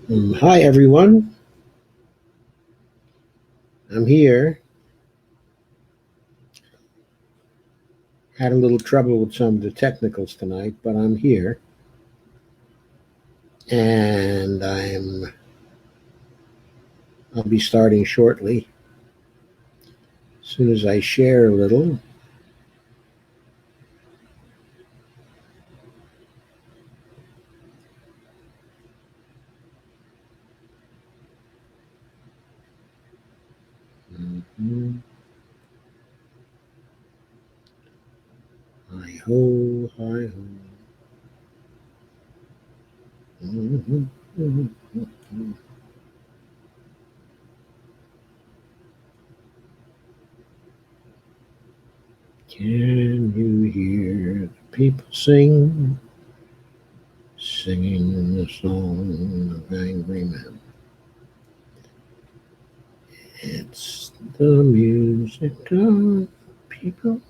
Hi, everyone. I'm here. Had a little trouble with some of the technicals tonight, but I'm here. And I'll be starting shortly. As soon as I share a little. Mm-hmm. Hi ho, hi ho. Mm-hmm. Mm-hmm. Can you hear the people sing? Singing the song of angry men. It's the music of people.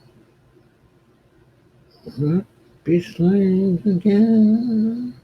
Be slaves again.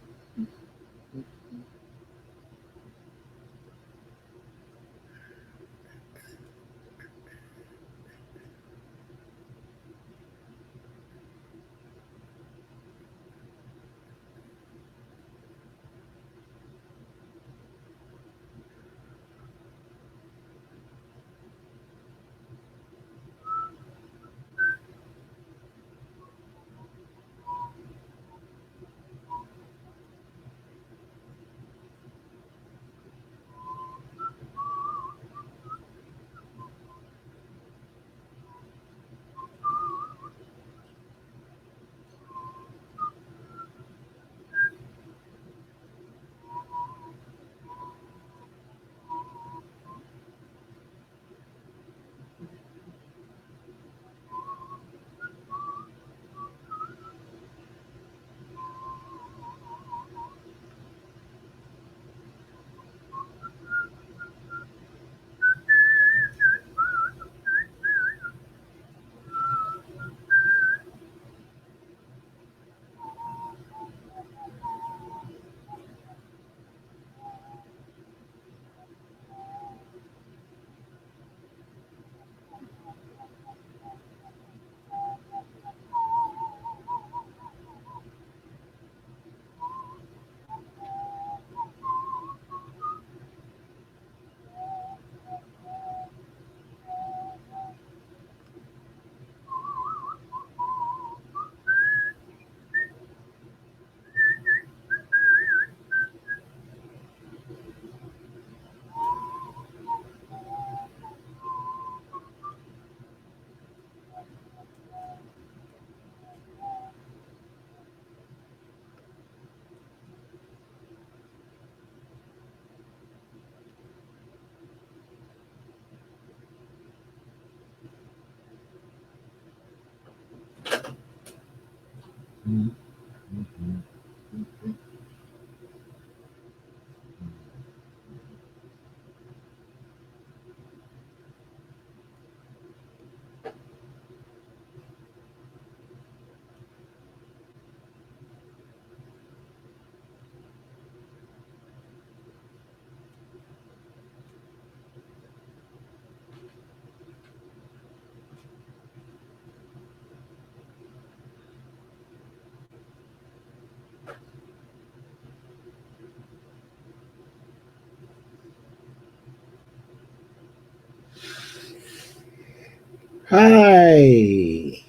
Hi.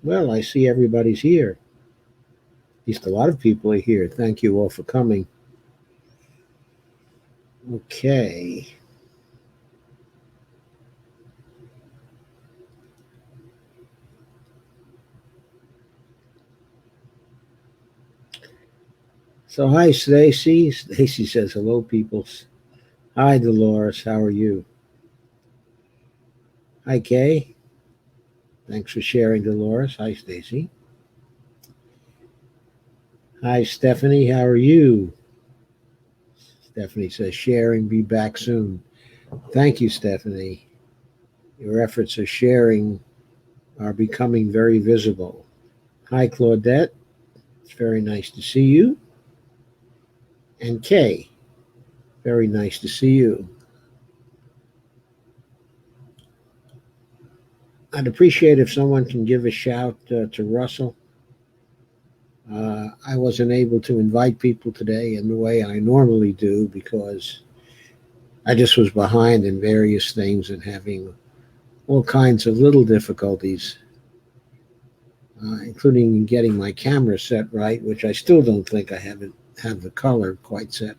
Well, I see everybody's here. At least a lot of people are here. Thank you all for coming. Okay. So, hi, Stacy. Stacy says, hello, peoples. Hi, Dolores. How are you? Hi, Kay. Thanks for sharing, Dolores. Hi, Stacy. Hi, Stephanie. How are you? Stephanie says, sharing, be back soon. Thank you, Stephanie. Your efforts of sharing are becoming very visible. Hi, Claudette. It's very nice to see you. And Kay. Very nice to see you. I'd appreciate if someone can give a shout to Russell. I wasn't able to invite people today in the way I normally do because I just was behind in various things and having all kinds of little difficulties, including getting my camera set right, which I still don't think I have the color quite set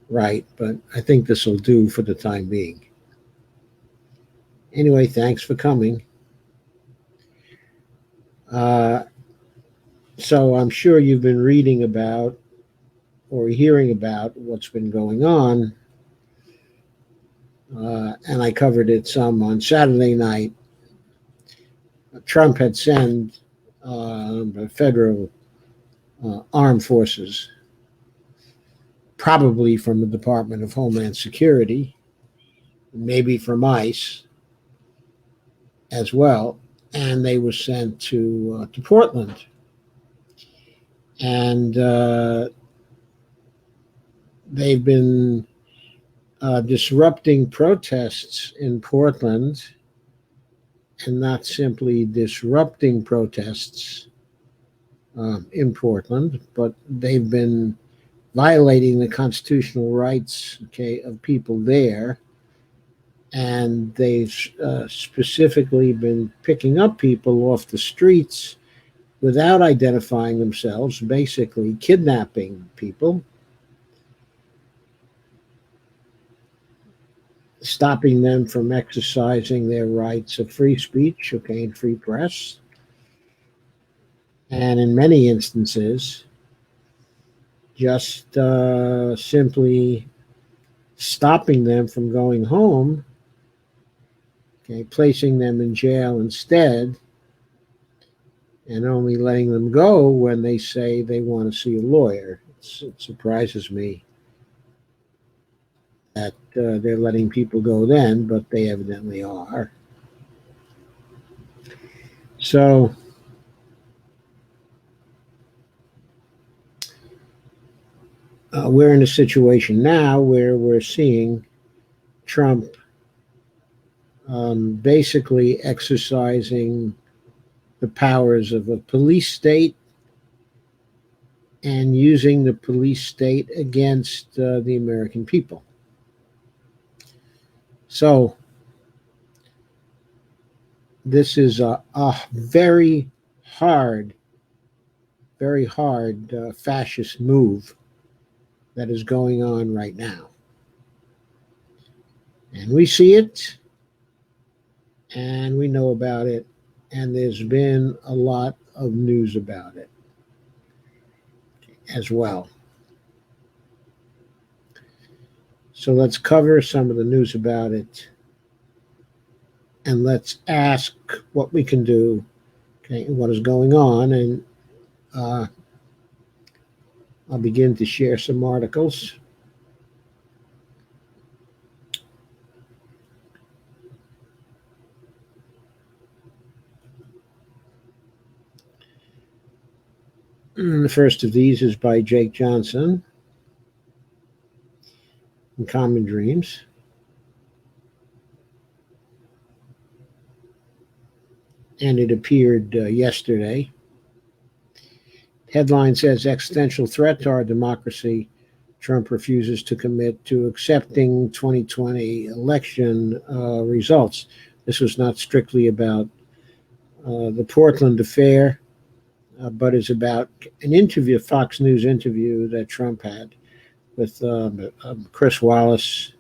right, but I think this will do for the time being. Anyway, thanks for coming. So I'm sure you've been reading about or hearing about what's been going on, and I covered it some on Saturday night. Trump had sent federal armed forces, probably from the Department of Homeland Security, maybe from ICE as well, and they were sent to Portland. And they've been disrupting protests in Portland, and not simply disrupting protests in Portland, but they've been violating the constitutional rights, of people there. And they've specifically been picking up people off the streets without identifying themselves, basically kidnapping people, stopping them from exercising their rights of free speech, and free press. And in many instances, just simply stopping them from going home, placing them in jail instead, and only letting them go when they say they want to see a lawyer. It surprises me that they're letting people go then, but they evidently are. So we're in a situation now where we're seeing Trump basically exercising the powers of a police state and using the police state against the American people. So this is a very hard fascist move that is going on right now. And we see it, and we know about it, and there's been a lot of news about it as well. So let's cover some of the news about it, and let's ask what we can do, what is going on, and I'll begin to share some articles. The first of these is by Jake Johnson in Common Dreams. And it appeared yesterday. Headline says, existential threat to our democracy. Trump refuses to commit to accepting 2020 election results. This was not strictly about the Portland affair, but is about an interview, a Fox News interview that Trump had with Chris Wallace.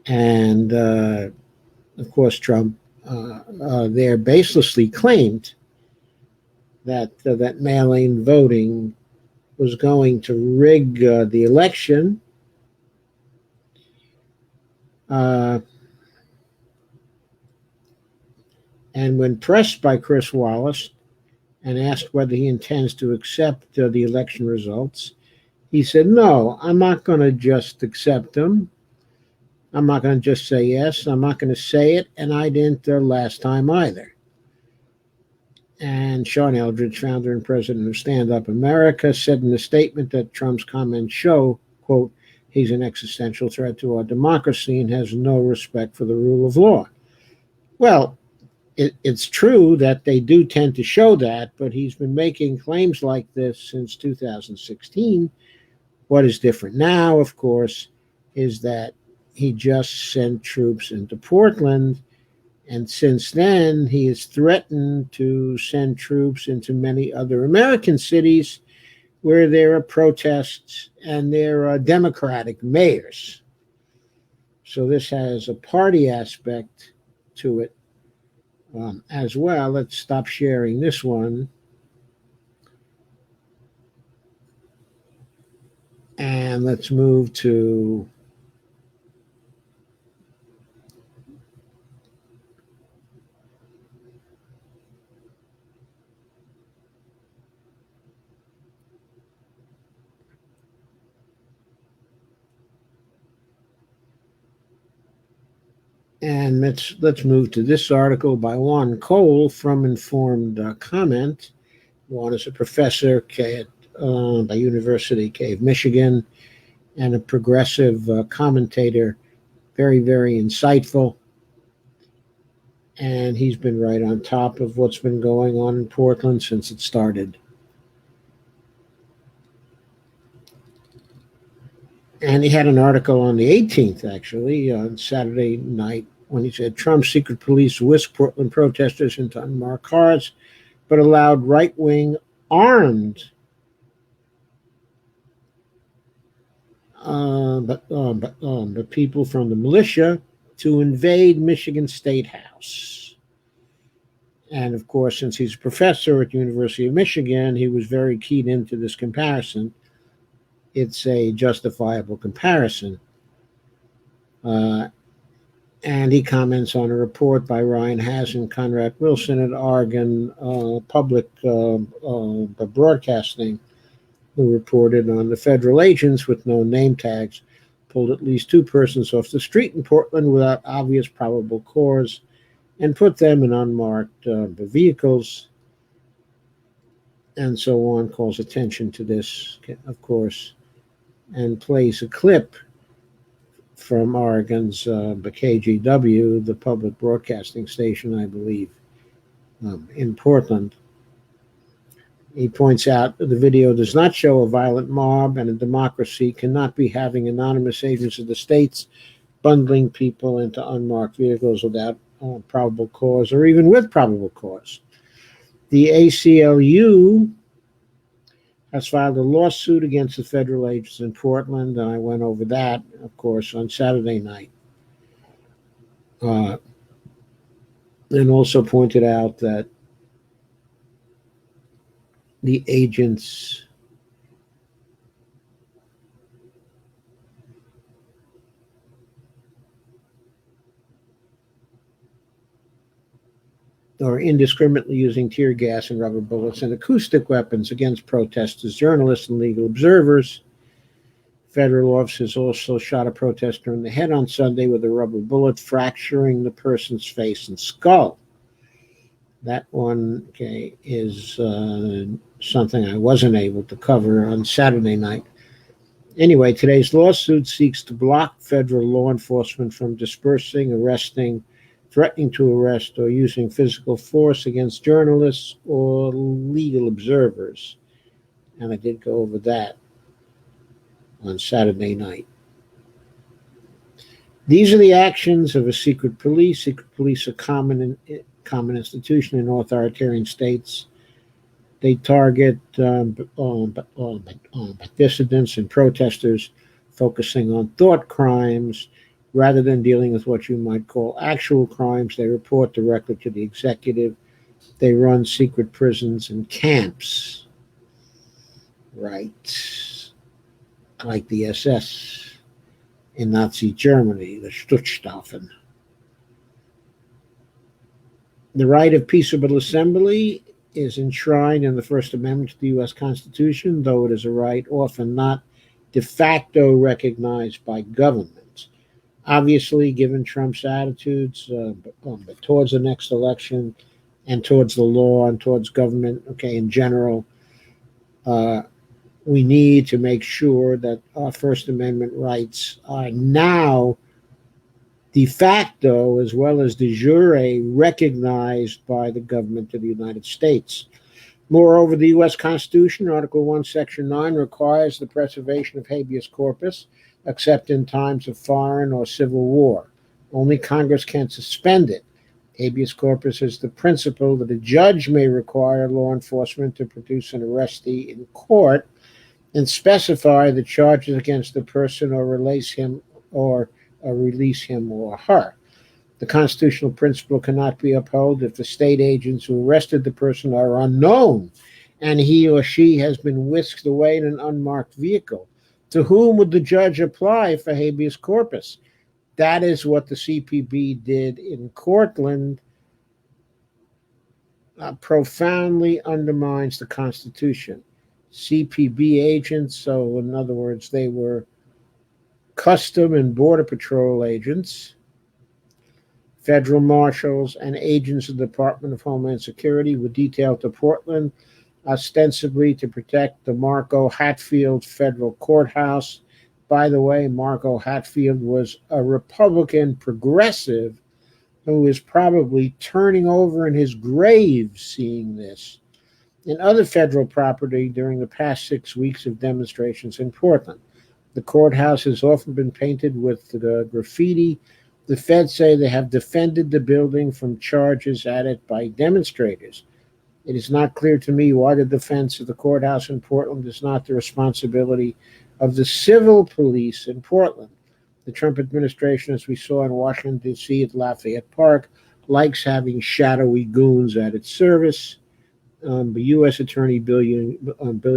And, of course, Trump there baselessly claimed that that mail-in voting was going to rig the election. And when pressed by Chris Wallace and asked whether he intends to accept the election results, he said, no, I'm not going to just accept them. I'm not going to just say yes. I'm not going to say it, and I didn't last time either. And Sean Eldridge, founder and president of Stand Up America, said in a statement that Trump's comments show, quote, he's an existential threat to our democracy and has no respect for the rule of law. Well, it's true that they do tend to show that, but he's been making claims like this since 2016. What is different now, of course, is that he just sent troops into Portland, and since then he has threatened to send troops into many other American cities where there are protests and there are Democratic mayors. So this has a party aspect to it as well. Let's stop sharing this one. And let's move to and let's move to this article by Juan Cole from Informed Comment. Juan is a professor at the University of Michigan and a progressive commentator, very, very insightful. And he's been right on top of what's been going on in Portland since it started. And he had an article on the 18th, actually, on Saturday night, when he said Trump's secret police whisked Portland protesters into unmarked cars, but allowed right-wing armed but people from the militia to invade Michigan State House. And of course, since he's a professor at the University of Michigan, he was very keyed into this comparison. It's a justifiable comparison. And he comments on a report by Ryan Haas and Conrad Wilson at Oregon Public Broadcasting, who reported on the federal agents with no name tags pulled at least 2 persons off the street in Portland without obvious probable cause and put them in unmarked vehicles, and so on. Calls attention to this, of course, and plays a clip from Oregon's KGW, the public broadcasting station, I believe, in Portland. He points out that the video does not show a violent mob, and a democracy cannot be having anonymous agents of the states bundling people into unmarked vehicles without probable cause or even with probable cause. The ACLU has filed a lawsuit against the federal agents in Portland, and I went over that, of course, on Saturday night. And also pointed out that the agents are indiscriminately using tear gas and rubber bullets and acoustic weapons against protesters, journalists, and legal observers. Federal officers also shot a protester in the head on Sunday with a rubber bullet, fracturing the person's face and skull. That one, is something I wasn't able to cover on Saturday night. Anyway, today's lawsuit seeks to block federal law enforcement from dispersing, arresting, threatening to arrest, or using physical force against journalists or legal observers. And I did go over that on Saturday night. These are the actions of a secret police. Secret police are common institution in authoritarian states. They target dissidents and protesters, focusing on thought crimes rather than dealing with what you might call actual crimes. They report directly to the executive. They run secret prisons and camps, right? Like the SS in Nazi Germany, the Schutzstaffen. The right of peaceable assembly is enshrined in the First Amendment to the U.S. Constitution, though it is a right often not de facto recognized by government. Obviously, given Trump's attitudes but towards the next election and towards the law and towards government, in general, we need to make sure that our First Amendment rights are now de facto as well as de jure recognized by the government of the United States. Moreover, the U.S. Constitution, Article 1, Section 9, requires the preservation of habeas corpus, except in times of foreign or civil war. Only Congress can suspend it. Habeas corpus is the principle that a judge may require law enforcement to produce an arrestee in court and specify the charges against the person or release him or her. The constitutional principle cannot be upheld if the state agents who arrested the person are unknown and he or she has been whisked away in an unmarked vehicle. To whom would the judge apply for habeas corpus? That is what the CPB did in Cortland. Profoundly undermines the Constitution. CPB agents, so in other words, they were Custom and Border Patrol agents, federal marshals, and agents of the Department of Homeland Security were detailed to Portland, ostensibly to protect the Marco Hatfield Federal Courthouse. By the way, Marco Hatfield was a Republican progressive who is probably turning over in his grave seeing this, and other federal property during the past 6 weeks of demonstrations in Portland. The courthouse has often been painted with graffiti. The feds say they have defended the building from charges at it by demonstrators. It is not clear to me why the defense of the courthouse in Portland is not the responsibility of the civil police in Portland. The Trump administration, as we saw in Washington, D.C. at Lafayette Park, likes having shadowy goons at its service. The U.S. Attorney Billy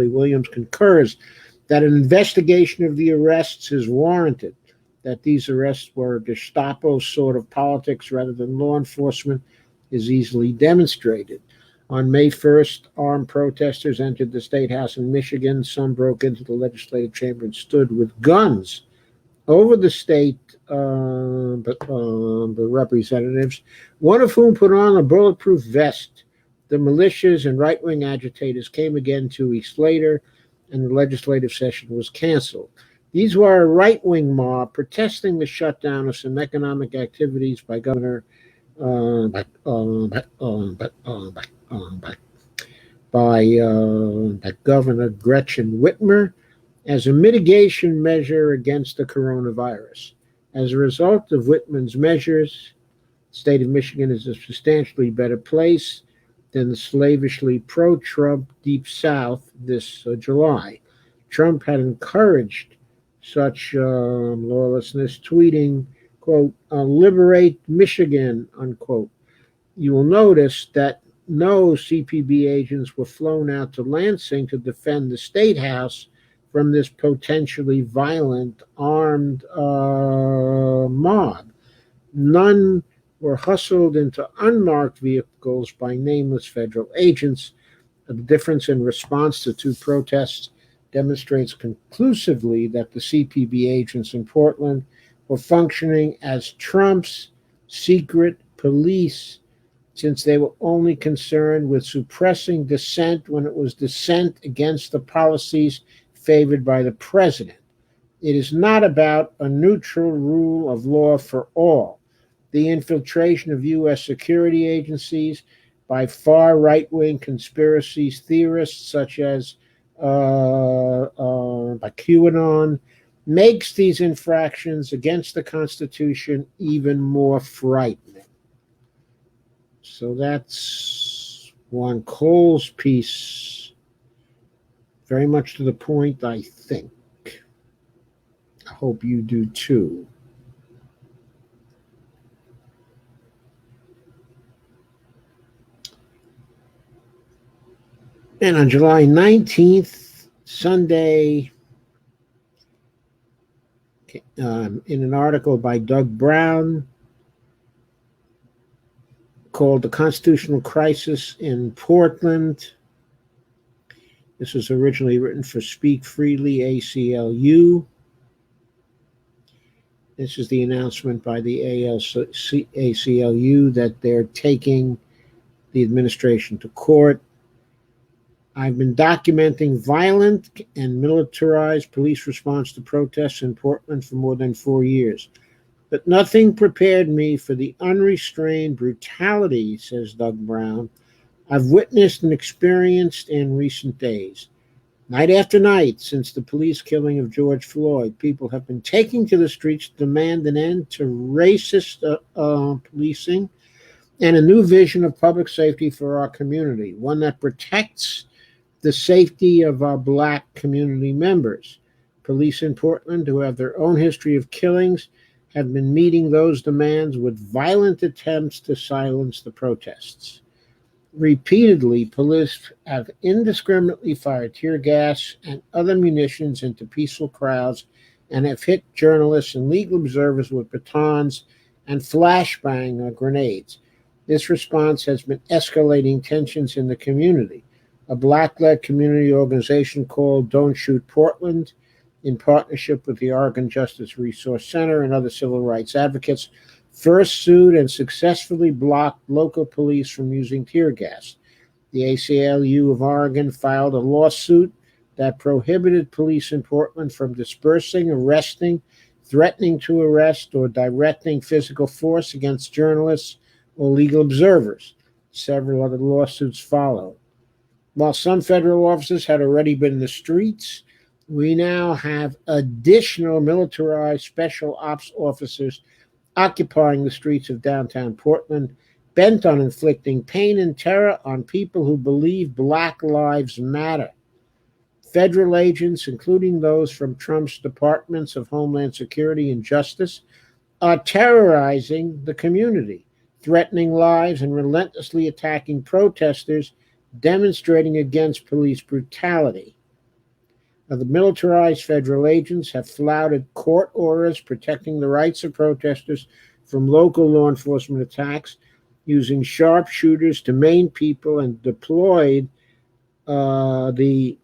Williams concurs that an investigation of the arrests is warranted, that these arrests were Gestapo sort of politics rather than law enforcement is easily demonstrated. On May 1st, armed protesters entered the State House in Michigan. Some broke into the legislative chamber and stood with guns over the state the representatives, one of whom put on a bulletproof vest. The militias and right-wing agitators came again 2 weeks later, and the legislative session was canceled. These were a right-wing mob protesting the shutdown of some economic activities by Governor Governor Gretchen Whitmer as a mitigation measure against the coronavirus. As a result of Whitman's measures, the state of Michigan is a substantially better place than the slavishly pro-Trump Deep South this July. Trump had encouraged such lawlessness, tweeting, quote, "Liberate Michigan," unquote. You will notice that no CPB agents were flown out to Lansing to defend the State House from this potentially violent armed mob. None were hustled into unmarked vehicles by nameless federal agents. The difference in response to two protests demonstrates conclusively that the CPB agents in Portland were functioning as Trump's secret police, since they were only concerned with suppressing dissent when it was dissent against the policies favored by the president. It is not about a neutral rule of law for all. The infiltration of U.S. security agencies by far right-wing conspiracy theorists such as by QAnon makes these infractions against the Constitution even more frightening. So that's Juan Cole's piece. Very much to the point, I think. I hope you do too. And on July 19th, Sunday, in an article by Doug Brown called "The Constitutional Crisis in Portland," this was originally written for Speak Freely, ACLU. This is the announcement by the ACLU that they're taking the administration to court. I've been documenting violent and militarized police response to protests in Portland for more than 4 years. But nothing prepared me for the unrestrained brutality, says Doug Brown, I've witnessed and experienced in recent days. Night after night, since the police killing of George Floyd, people have been taking to the streets to demand an end to racist policing and a new vision of public safety for our community, one that protects the safety of our black community members. Police in Portland, who have their own history of killings, have been meeting those demands with violent attempts to silence the protests. Repeatedly, police have indiscriminately fired tear gas and other munitions into peaceful crowds and have hit journalists and legal observers with batons and flashbang grenades. This response has been escalating tensions in the community. A black-led community organization called Don't Shoot Portland, in partnership with the Oregon Justice Resource Center and other civil rights advocates, first sued and successfully blocked local police from using tear gas. The ACLU of Oregon filed a lawsuit that prohibited police in Portland from dispersing, arresting, threatening to arrest, or directing physical force against journalists or legal observers. Several other lawsuits followed. While some federal officers had already been in the streets, we now have additional militarized special ops officers occupying the streets of downtown Portland, bent on inflicting pain and terror on people who believe Black Lives Matter. Federal agents, including those from Trump's Departments of Homeland Security and Justice, are terrorizing the community, threatening lives and relentlessly attacking protesters demonstrating against police brutality. Now, the militarized federal agents have flouted court orders protecting the rights of protesters from local law enforcement attacks, using sharpshooters to maim people, and deployed the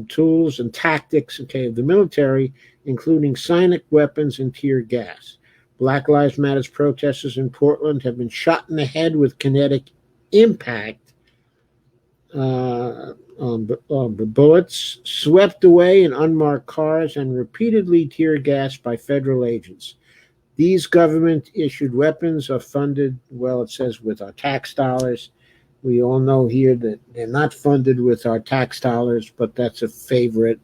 tools and tactics of the military, including sonic weapons and tear gas. Black Lives Matter protesters in Portland have been shot in the head with kinetic impact bullets, swept away in unmarked cars, and repeatedly tear gassed by federal agents. These government-issued weapons are funded, well, it says, with our tax dollars. We all know here that they're not funded with our tax dollars, but that's a favorite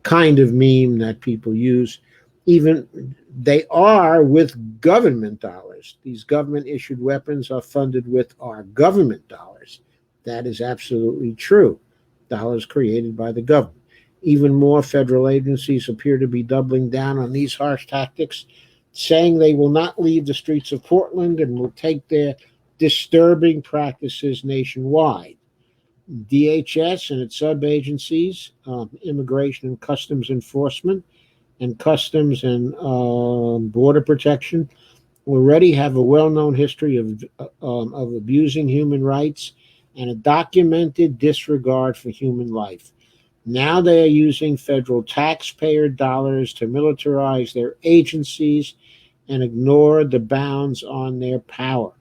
kind of meme that people use. Even they are with government dollars. These government-issued weapons are funded with our government dollars. That is absolutely true. Dollars created by the government. Even more federal agencies appear to be doubling down on these harsh tactics, saying they will not leave the streets of Portland and will take their disturbing practices nationwide. DHS and its sub-agencies, Immigration and Customs Enforcement and Customs and Border Protection, already have a well-known history of abusing human rights and a documented disregard for human life. Now they are using federal taxpayer dollars to militarize their agencies and ignore the bounds on their power.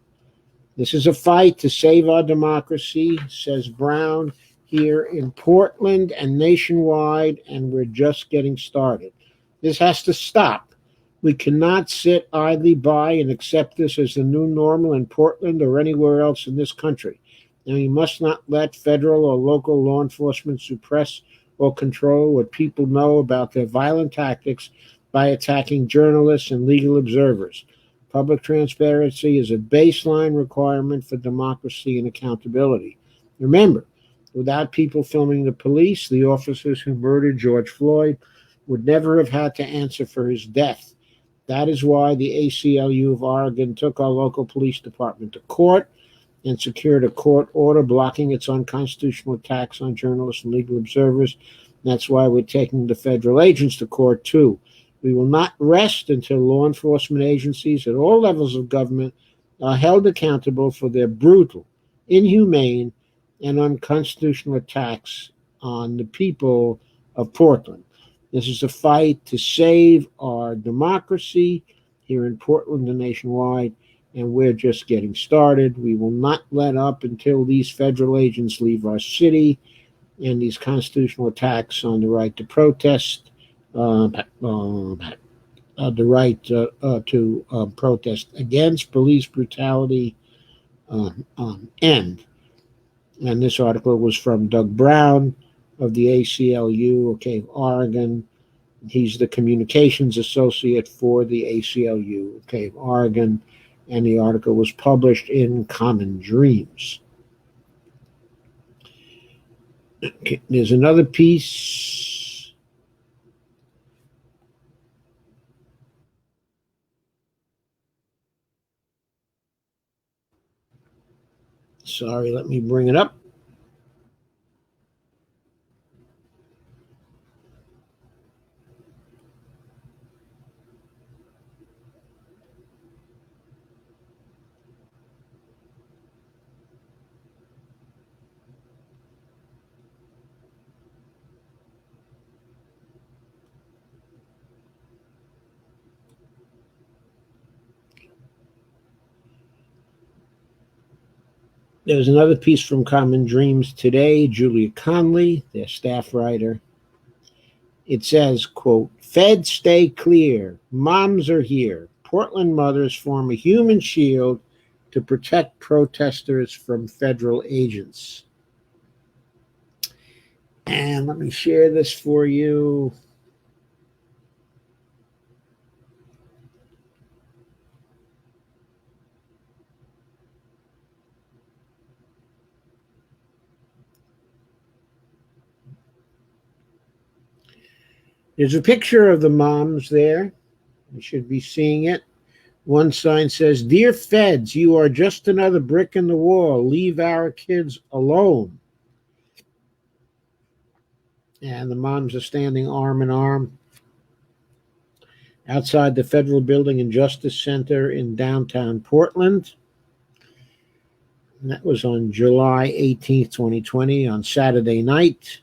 This is a fight to save our democracy, says Brown, here in Portland and nationwide, and we're just getting started. This has to stop. We cannot sit idly by and accept this as the new normal in Portland or anywhere else in this country. And we must not let federal or local law enforcement suppress or control what people know about their violent tactics by attacking journalists and legal observers. Public transparency is a baseline requirement for democracy and accountability. Remember, without people filming the police, the officers who murdered George Floyd would never have had to answer for his death. That is why the ACLU of Oregon took our local police department to court and secured a court order blocking its unconstitutional attacks on journalists and legal observers. That's why we're taking the federal agents to court, too. We will not rest until law enforcement agencies at all levels of government are held accountable for their brutal, inhumane, and unconstitutional attacks on the people of Portland. This is a fight to save our democracy here in Portland and nationwide, and we're just getting started. We will not let up until these federal agents leave our city, and these constitutional attacks on the right to protest, the right to protest against police brutality end. And this article was from Doug Brown of the ACLU, okay, Oregon. He's the communications associate for the ACLU, okay, Oregon. And the article was published in Common Dreams. Okay, there's another piece. Sorry, let me bring it up. There's another piece from Common Dreams today, Julia Conley, their staff writer. It says, quote, "Feds stay clear. Moms are here. Portland mothers form a human shield to protect protesters from federal agents." And let me share this for you. There's a picture of the moms there. You should be seeing it. One sign says, "Dear Feds, you are just another brick in the wall. Leave our kids alone." And the moms are standing arm in arm outside the Federal Building and Justice Center in downtown Portland. And that was on July 18th, 2020, on Saturday night.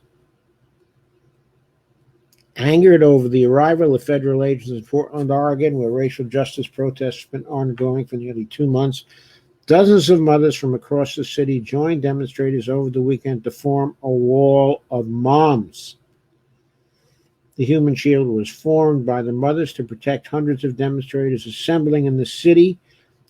Angered over the arrival of federal agents in Portland, Oregon, where racial justice protests have been ongoing for nearly 2 months, dozens of mothers from across the city joined demonstrators over the weekend to form a wall of moms. The human shield was formed by the mothers to protect hundreds of demonstrators assembling in the city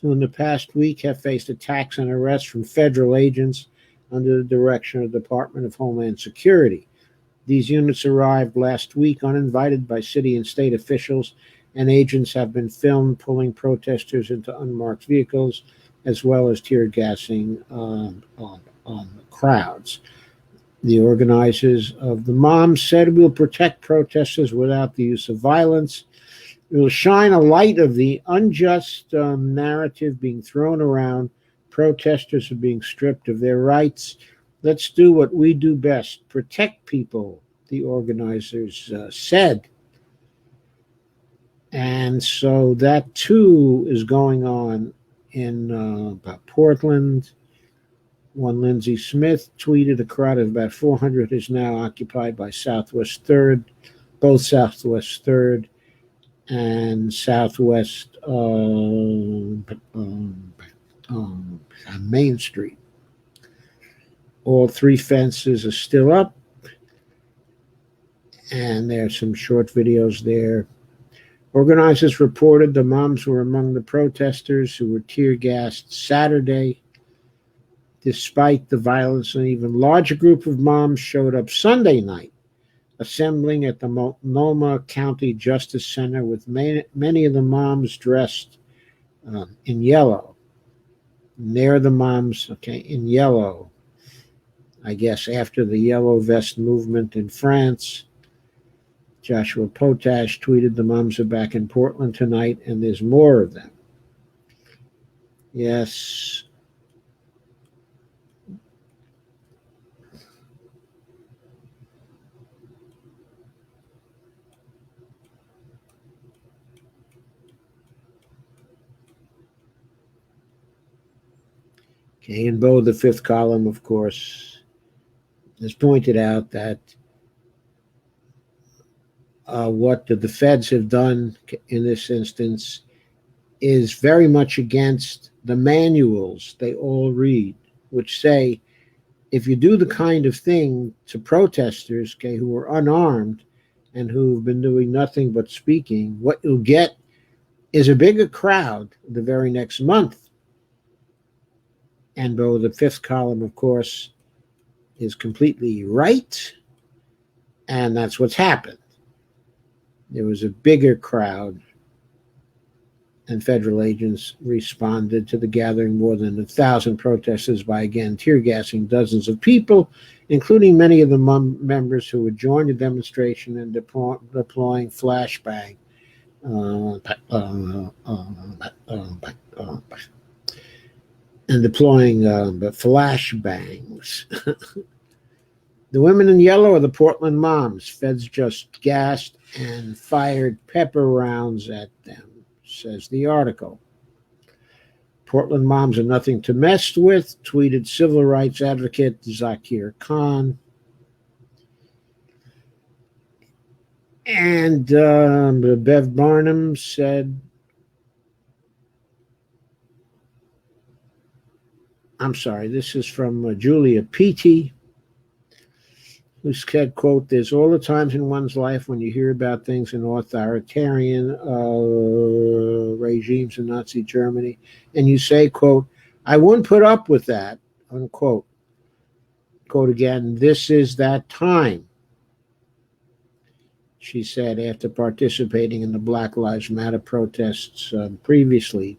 who in the past week have faced attacks and arrests from federal agents under the direction of the Department of Homeland Security. These units arrived last week uninvited by city and state officials, and agents have been filmed pulling protesters into unmarked vehicles, as well as tear gassing on the crowds. The organizers of the moms said, "We'll protect protesters without the use of violence. It will shine a light of the unjust narrative being thrown around. Protesters are being stripped of their rights. Let's do what we do best, protect people," the organizers said. And so that too is going on in Portland. One Lindsay Smith tweeted, "A crowd of about 400 is now occupied by Southwest 3rd, both Southwest 3rd and Southwest Main Street. All three fences are still up, and there's some short videos there." Organizers reported the moms were among the protesters who were tear gassed Saturday. Despite the violence, an even larger group of moms showed up Sunday night, assembling at the Multnomah County Justice Center with many of the moms dressed in yellow. And they're the moms, okay, in yellow. I guess after the yellow vest movement in France. Joshua Potash tweeted, "The moms are back in Portland tonight, and there's more of them." Yes. Okay, and Bo, the fifth column, of course, has pointed out that what the feds have done in this instance is very much against the manuals they all read, which say if you do the kind of thing to protesters, okay, who are unarmed and who've been doing nothing but speaking, what you'll get is a bigger crowd the very next month. And though the fifth column, of course, is completely right, and that's what's happened. There was a bigger crowd, and federal agents responded to the gathering more than 1,000 protesters by again tear gassing dozens of people, including many of the members who had joined the demonstration and deploying flashbang. And deploying flashbangs. The women in yellow are the Portland moms. Feds just gassed and fired pepper rounds at them, says the article. Portland moms are nothing to mess with, tweeted civil rights advocate Zakir Khan. And Bev Barnum said, I'm sorry, this is from Julia Peaty, who said, quote, there's all the times in one's life when you hear about things in authoritarian regimes in Nazi Germany, and you say, quote, I wouldn't put up with that, unquote. Quote again, this is that time, she said after participating in the Black Lives Matter protests previously.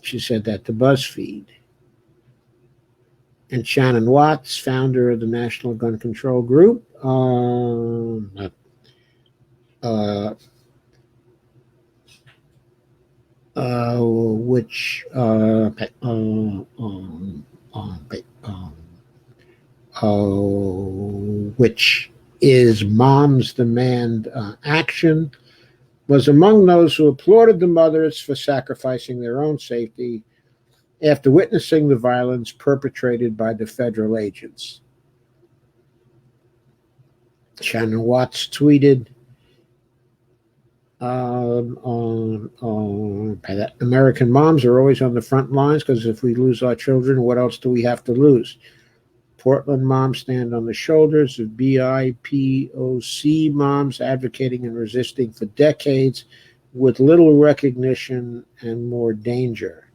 She said that to BuzzFeed. And Shannon Watts, founder of the National Gun Control Group, which is Moms Demand Action, was among those who applauded the mothers for sacrificing their own safety after witnessing the violence perpetrated by the federal agents. Shannon Watts tweeted, American moms are always on the front lines because if we lose our children, what else do we have to lose? Portland moms stand on the shoulders of BIPOC moms advocating and resisting for decades with little recognition and more danger.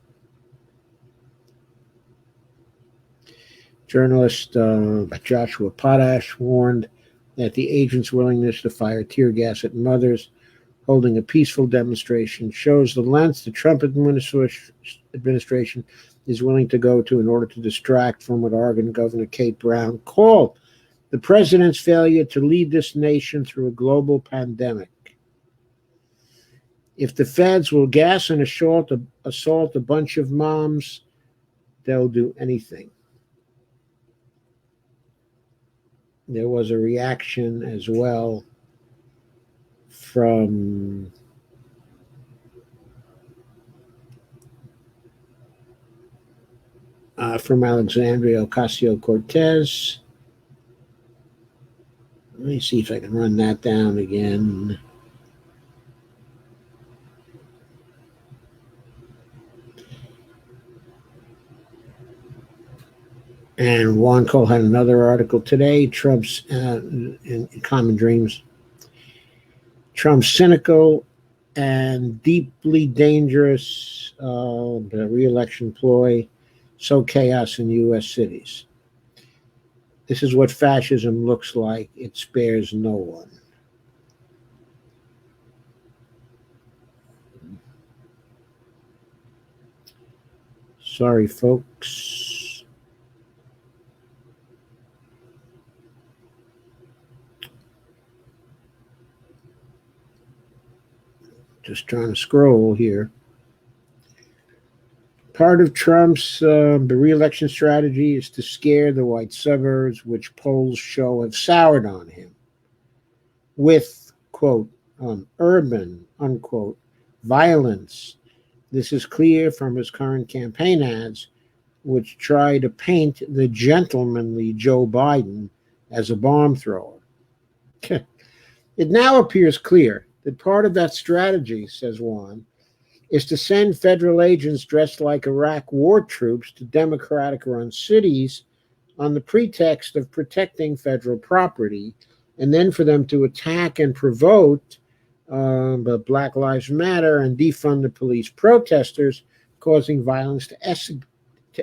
Journalist Joshua Potash warned that the agents' willingness to fire tear gas at mothers holding a peaceful demonstration shows the lengths the Trump administration is willing to go to in order to distract from what Oregon Governor Kate Brown called the president's failure to lead this nation through a global pandemic. If the feds will gas and assault a bunch of moms, they'll do anything. There was a reaction as well from Alexandria Ocasio-Cortez. Let me see if I can run that down again. And Juan Cole had another article today, Trump's in Common Dreams. Trump's cynical and deeply dangerous re-election ploy, sow chaos in U.S. cities. This is what fascism looks like. It spares no one. Sorry, folks. Just trying to scroll here. Part of Trump's re-election strategy is to scare the white suburbs, which polls show have soured on him, with, quote, urban, unquote, violence. This is clear from his current campaign ads, which try to paint the gentlemanly Joe Biden as a bomb thrower. It now appears clear that part of that strategy, says Juan, is to send federal agents dressed like Iraq war troops to Democratic-run cities on the pretext of protecting federal property, and then for them to attack and provoke Black Lives Matter and defund the police protesters, causing violence to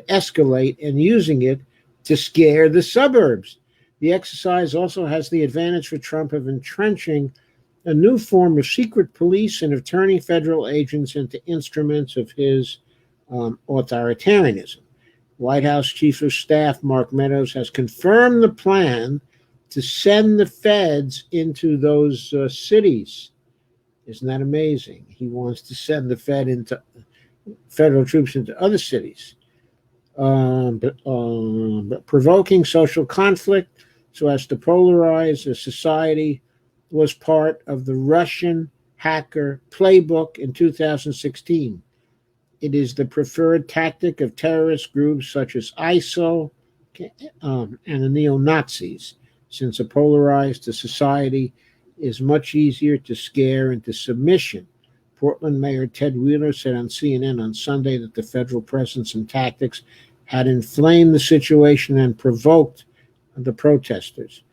escalate and using it to scare the suburbs. The exercise also has the advantage for Trump of entrenching a new form of secret police and of turning federal agents into instruments of his authoritarianism. White House Chief of Staff Mark Meadows has confirmed the plan to send the feds into those cities. Isn't that amazing? He wants to send the federal troops into other cities. But provoking social conflict so as to polarize a society was part of the Russian hacker playbook in 2016. It is the preferred tactic of terrorist groups such as ISIL and the neo-Nazis, since a polarized society is much easier to scare into submission. Portland Mayor Ted Wheeler said on CNN on Sunday that the federal presence and tactics had inflamed the situation and provoked the protesters.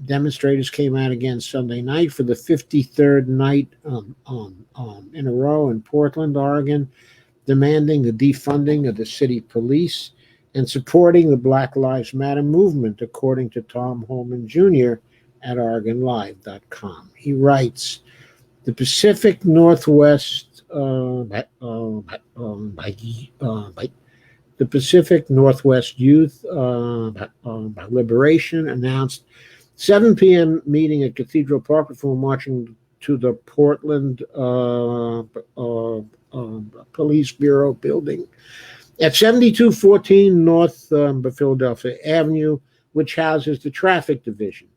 Demonstrators came out again Sunday night for the 53rd night in a row in Portland, Oregon, demanding the defunding of the city police and supporting the Black Lives Matter movement, according to Tom Holman Jr. at OregonLive.com. He writes, the Pacific Northwest the Pacific Northwest Youth Liberation announced 7 p.m. meeting at Cathedral Park before marching to the Portland Police Bureau building at 7214 North Philadelphia Avenue, which houses the traffic division.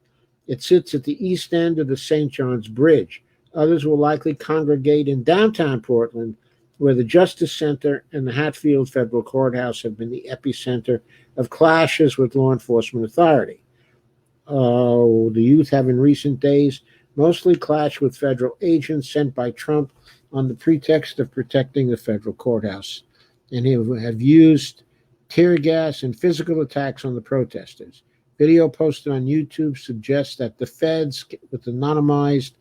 It sits at the east end of the St. John's Bridge. Others will likely congregate in downtown Portland, where the Justice Center and the Hatfield Federal Courthouse have been the epicenter of clashes with law enforcement authority. The youth have in recent days mostly clashed with federal agents sent by Trump on the pretext of protecting the federal courthouse, and have used tear gas and physical attacks on the protesters. Video posted on YouTube suggests that the feds, with anonymized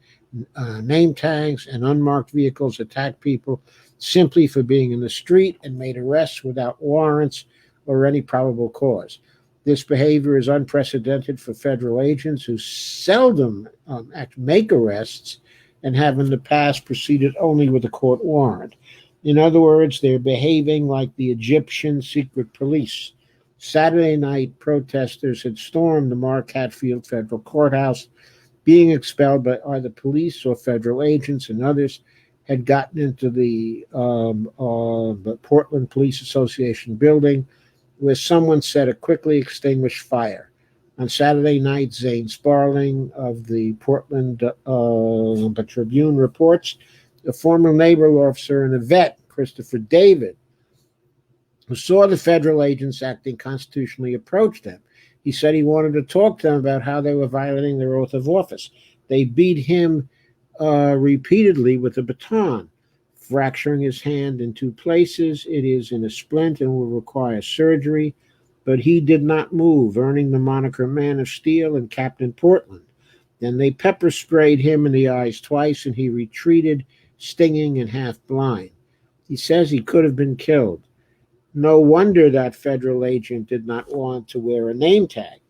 name tags and unmarked vehicles, attacked people simply for being in the street and made arrests without warrants or any probable cause. This behavior is unprecedented for federal agents who seldom make arrests and have in the past proceeded only with a court warrant. In other words, they're behaving like the Egyptian secret police. Saturday night, protesters had stormed the Mark Hatfield Federal Courthouse, being expelled by either police or federal agents, and others had gotten into the Portland Police Association building, where someone set a quickly extinguished fire. On Saturday night, Zane Sparling of the Portland Tribune reports a former naval officer and a vet, Christopher David, who saw the federal agents acting constitutionally, approached them. He said he wanted to talk to them about how they were violating their oath of office. They beat him repeatedly with a baton, fracturing his hand in 2 places. It is in a splint and will require surgery, but he did not move, earning the moniker Man of Steel and Captain Portland. Then they pepper sprayed him in the eyes twice, and he retreated, stinging and half blind. He says he could have been killed. No wonder that federal agent did not want to wear a name tag.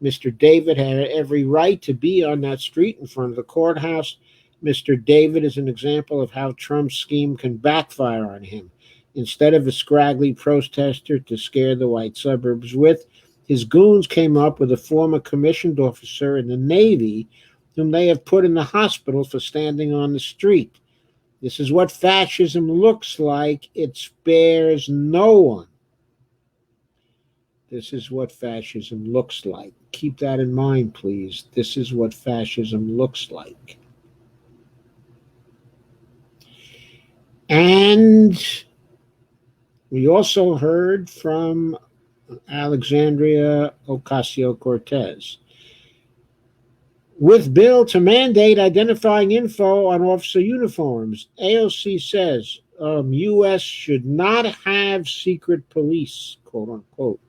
Mr. David had every right to be on that street in front of the courthouse. Mr. David is an example of how Trump's scheme can backfire on him. Instead of a scraggly protester to scare the white suburbs with, his goons came up with a former commissioned officer in the Navy whom they have put in the hospital for standing on the street. This is what fascism looks like. It spares no one. This is what fascism looks like. Keep that in mind, please. This is what fascism looks like. And we also heard from Alexandria Ocasio-Cortez. With bill to mandate identifying info on officer uniforms, AOC says U.S. should not have secret police, quote unquote.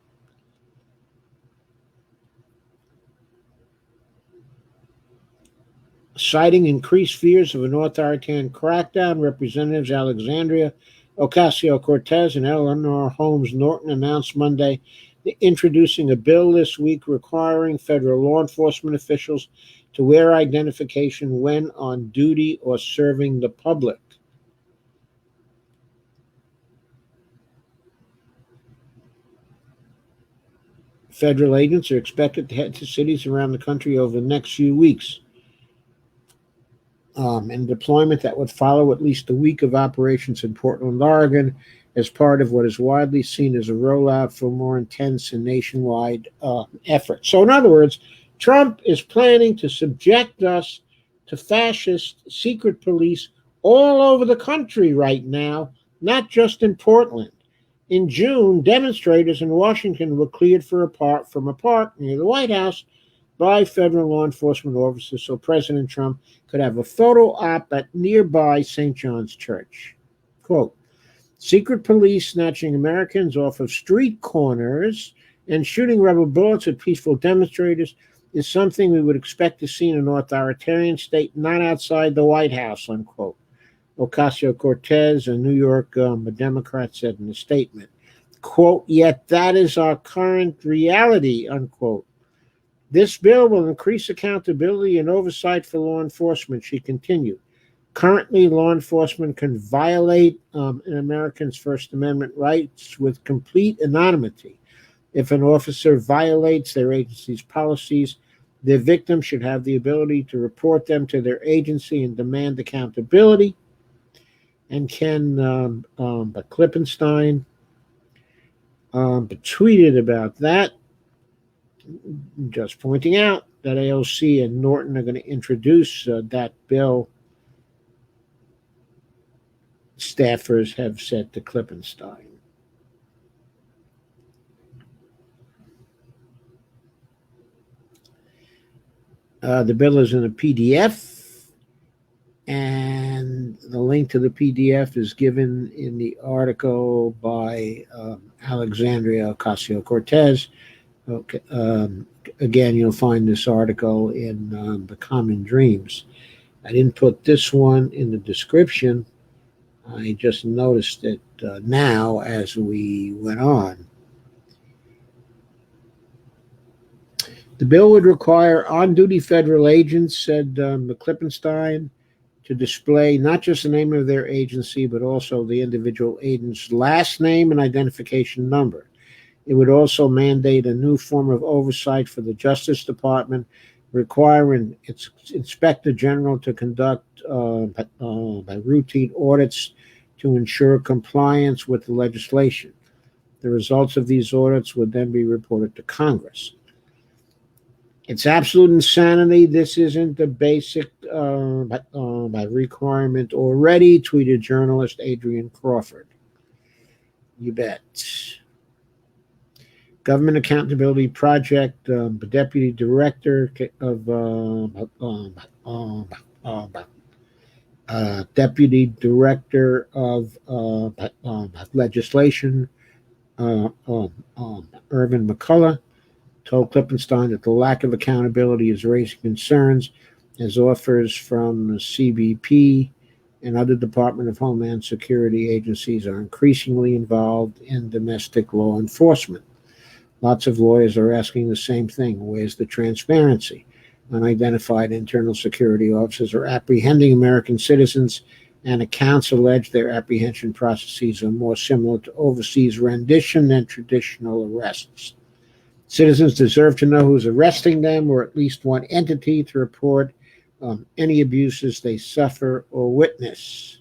Citing increased fears of an authoritarian crackdown, Representatives Alexandria Ocasio-Cortez and Eleanor Holmes Norton announced Monday they're introducing a bill this week requiring federal law enforcement officials to wear identification when on duty or serving the public. Federal agents are expected to head to cities around the country over the next few weeks. And deployment that would follow at least a week of operations in Portland, Oregon, as part of what is widely seen as a rollout for more intense and nationwide effort. So, in other words, Trump is planning to subject us to fascist secret police all over the country right now, not just in Portland. In June, demonstrators in Washington were cleared from a park near the White House by federal law enforcement officers so President Trump could have a photo op at nearby St. John's Church. Quote, secret police snatching Americans off of street corners and shooting rubber bullets at peaceful demonstrators is something we would expect to see in an authoritarian state, not outside the White House, unquote. Ocasio-Cortez, a New York Democrat, said in a statement, quote, yet that is our current reality, unquote. This bill will increase accountability and oversight for law enforcement, she continued. Currently, law enforcement can violate an American's First Amendment rights with complete anonymity. If an officer violates their agency's policies, their victim should have the ability to report them to their agency and demand accountability. And Ken Klippenstein tweeted about that, just pointing out that AOC and Norton are going to introduce that bill. Staffers have said to Klippenstein. The bill is in a PDF, and the link to the PDF is given in the article by Alexandria Ocasio-Cortez. Okay. Again, you'll find this article in The Common Dreams. I didn't put this one in the description. I just noticed it now as we went on. The bill would require on-duty federal agents, said Klippenstein, to display not just the name of their agency, but also the individual agent's last name and identification number. It would also mandate a new form of oversight for the Justice Department, requiring its Inspector General to conduct by routine audits to ensure compliance with the legislation. The results of these audits would then be reported to Congress. It's absolute insanity. This isn't the basic requirement already, tweeted journalist Adrian Crawford. You bet. Government Accountability Project, Deputy Director of Legislation, Irvin McCullough, told Klippenstein that the lack of accountability is raising concerns as offers from the CBP and other Department of Homeland Security agencies are increasingly involved in domestic law enforcement. Lots of lawyers are asking the same thing. Where's the transparency? Unidentified internal security officers are apprehending American citizens, and accounts allege their apprehension processes are more similar to overseas rendition than traditional arrests. Citizens deserve to know who's arresting them, or at least one entity to report any abuses they suffer or witness.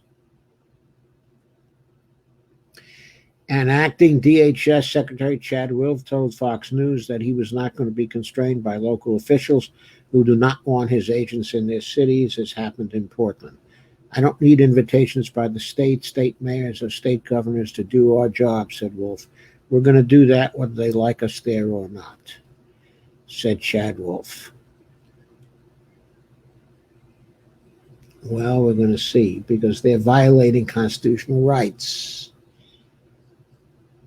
And acting DHS Secretary Chad Wolf told Fox News that he was not going to be constrained by local officials who do not want his agents in their cities, as happened in Portland. I don't need invitations by the state mayors, or state governors to do our job, said Wolf. We're going to do that whether they like us there or not, said Chad Wolf. Well, we're going to see, because they're violating constitutional rights.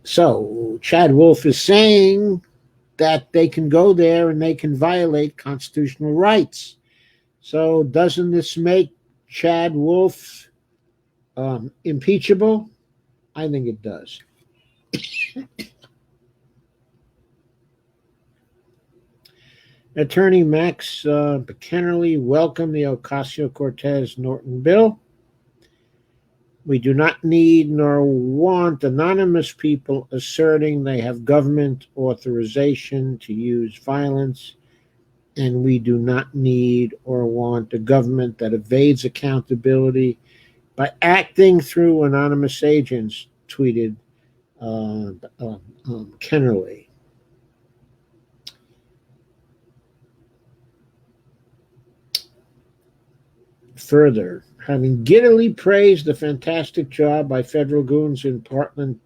So Chad Wolf is saying that they can go there and they can violate constitutional rights. So doesn't this make Chad Wolf impeachable? I think it does. Attorney Max Kennerly welcomed the Ocasio-Cortez Norton bill. We do not need nor want anonymous people asserting they have government authorization to use violence, and we do not need or want a government that evades accountability by acting through anonymous agents, tweeted Kennerly. Further, having giddily praised the fantastic job by federal goons in Portland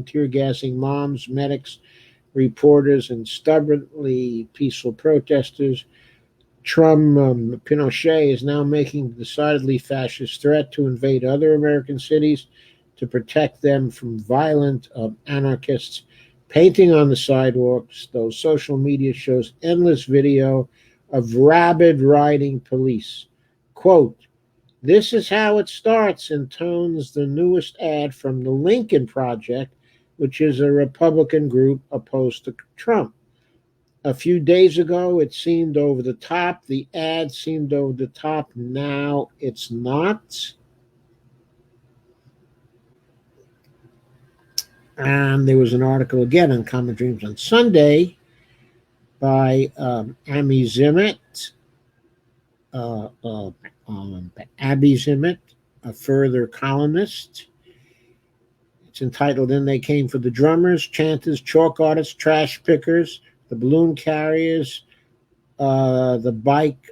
tear gassing moms, medics, reporters, and stubbornly peaceful protesters, Trump Pinochet is now making a decidedly fascist threat to invade other American cities to protect them from violent anarchists painting on the sidewalks, though social media shows endless video of rabid riding police. Quote, "This is how it starts," intones the newest ad from the Lincoln Project, which is a Republican group opposed to Trump. A few days ago, it seemed over the top. The ad seemed over the top. Now it's not. And there was an article again on Common Dreams on Sunday by Amy Zimmett, Abby Zimmett, a further columnist. It's entitled "In They Came for the Drummers, Chanters, Chalk Artists, Trash Pickers, the Balloon Carriers, the Bike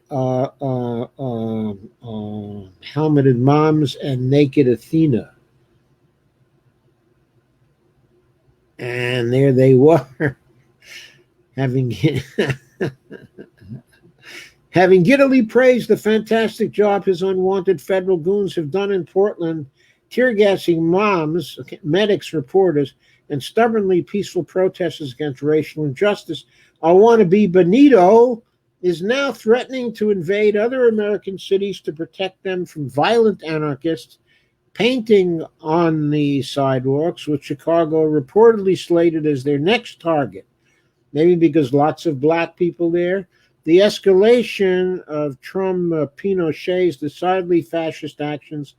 Helmeted Moms, and Naked Athena." And there they were, having having giddily praised the fantastic job his unwanted federal goons have done in Portland, tear gassing moms, medics, reporters, and stubbornly peaceful protesters against racial injustice, our wannabe Benito is now threatening to invade other American cities to protect them from violent anarchists painting on the sidewalks, with Chicago reportedly slated as their next target. Maybe because lots of black people there. The escalation of Trump Pinochet's decidedly fascist actions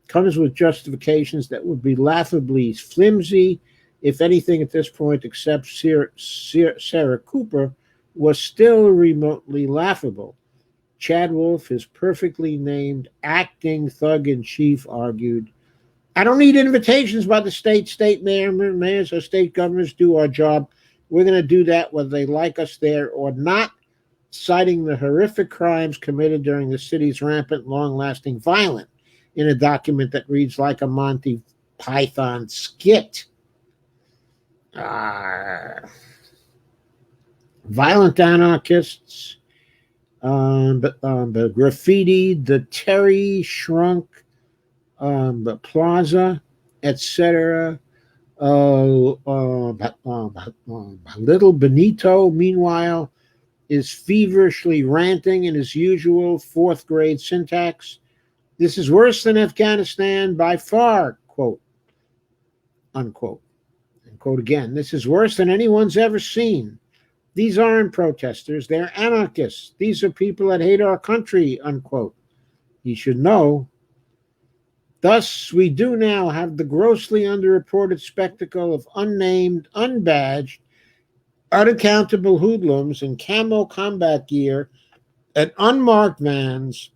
comes with justifications that would be laughably flimsy, if anything at this point, except Sarah Cooper, was still remotely laughable. Chad Wolf, his perfectly named acting thug-in-chief, argued, "I don't need invitations by the state mayors or state governors do our job. We're going to do that whether they like us there or not," citing the horrific crimes committed during the city's rampant, long-lasting violence in a document that reads like a Monty Python skit. Violent anarchists graffitied the Terry Shrunk Plaza, etc. Little Benito, meanwhile, is feverishly ranting in his usual fourth grade syntax. "This is worse than Afghanistan by far," quote, unquote. And quote again, "This is worse than anyone's ever seen. These aren't protesters, they're anarchists. These are people that hate our country," unquote. He should know. Thus, we do now have the grossly underreported spectacle of unnamed, unbadged, unaccountable hoodlums in camo combat gear and unmarked vans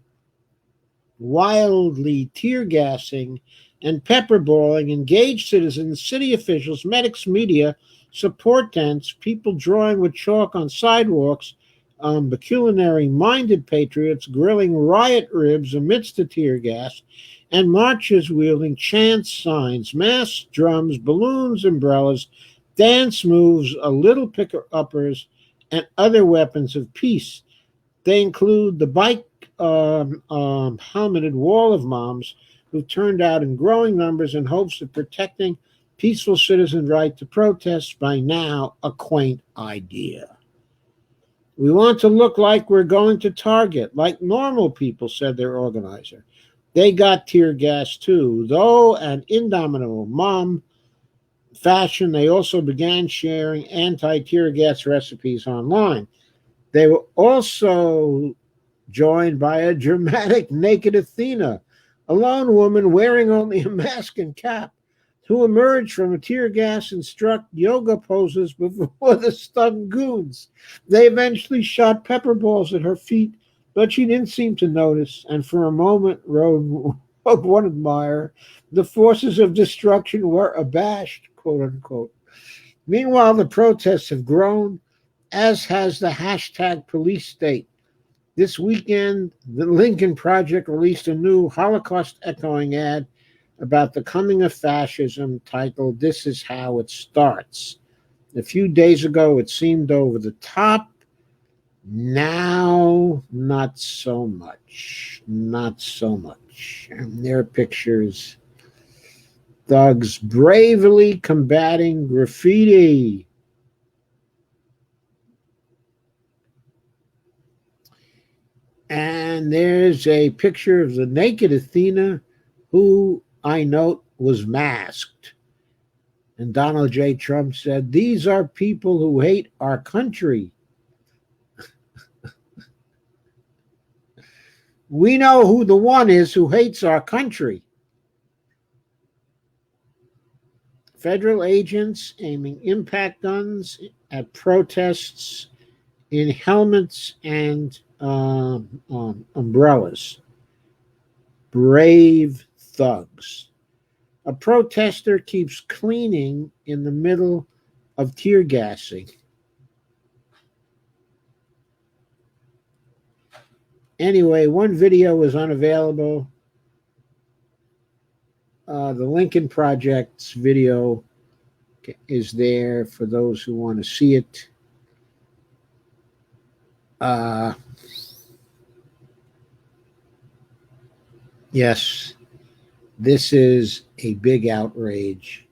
wildly tear gassing and pepperballing engaged citizens, city officials, medics, media, support tents, people drawing with chalk on sidewalks, peculiarly-minded patriots grilling riot ribs amidst the tear gas, and marchers wielding chant signs, masked drums, balloons, umbrellas, dance moves, little picker-uppers, and other weapons of peace. They include the Bike helmeted wall of moms who turned out in growing numbers in hopes of protecting peaceful citizen right to protest, by now a quaint idea. We want to look like we're going to Target, like normal people, said their organizer. They got tear gas too, though an indomitable mom fashion. They also began sharing anti-tear gas recipes online. They were also joined by a dramatic naked Athena, a lone woman wearing only a mask and cap, who emerged from a tear gas and struck yoga poses before the stunned goons. They eventually shot pepper balls at her feet, but she didn't seem to notice, and for a moment, wrote one admirer, the forces of destruction were abashed, quote unquote. Meanwhile, the protests have grown, as has the hashtag police state. This weekend, the Lincoln Project released a new Holocaust echoing ad about the coming of fascism titled This Is How It Starts. A few days ago, it seemed over the top. Now, not so much. Not so much. And there are pictures. Thugs bravely combating graffiti. And there's a picture of the naked Athena, who I note was masked. And Donald J. Trump said, "These are people who hate our country." We know who the one is who hates our country. Federal agents aiming impact guns at protests in helmets and umbrellas. Brave thugs. A protester keeps cleaning in the middle of tear gassing. Anyway, one video was unavailable. The Lincoln Project's video is there for those who want to see it. Yes, this is a big outrage,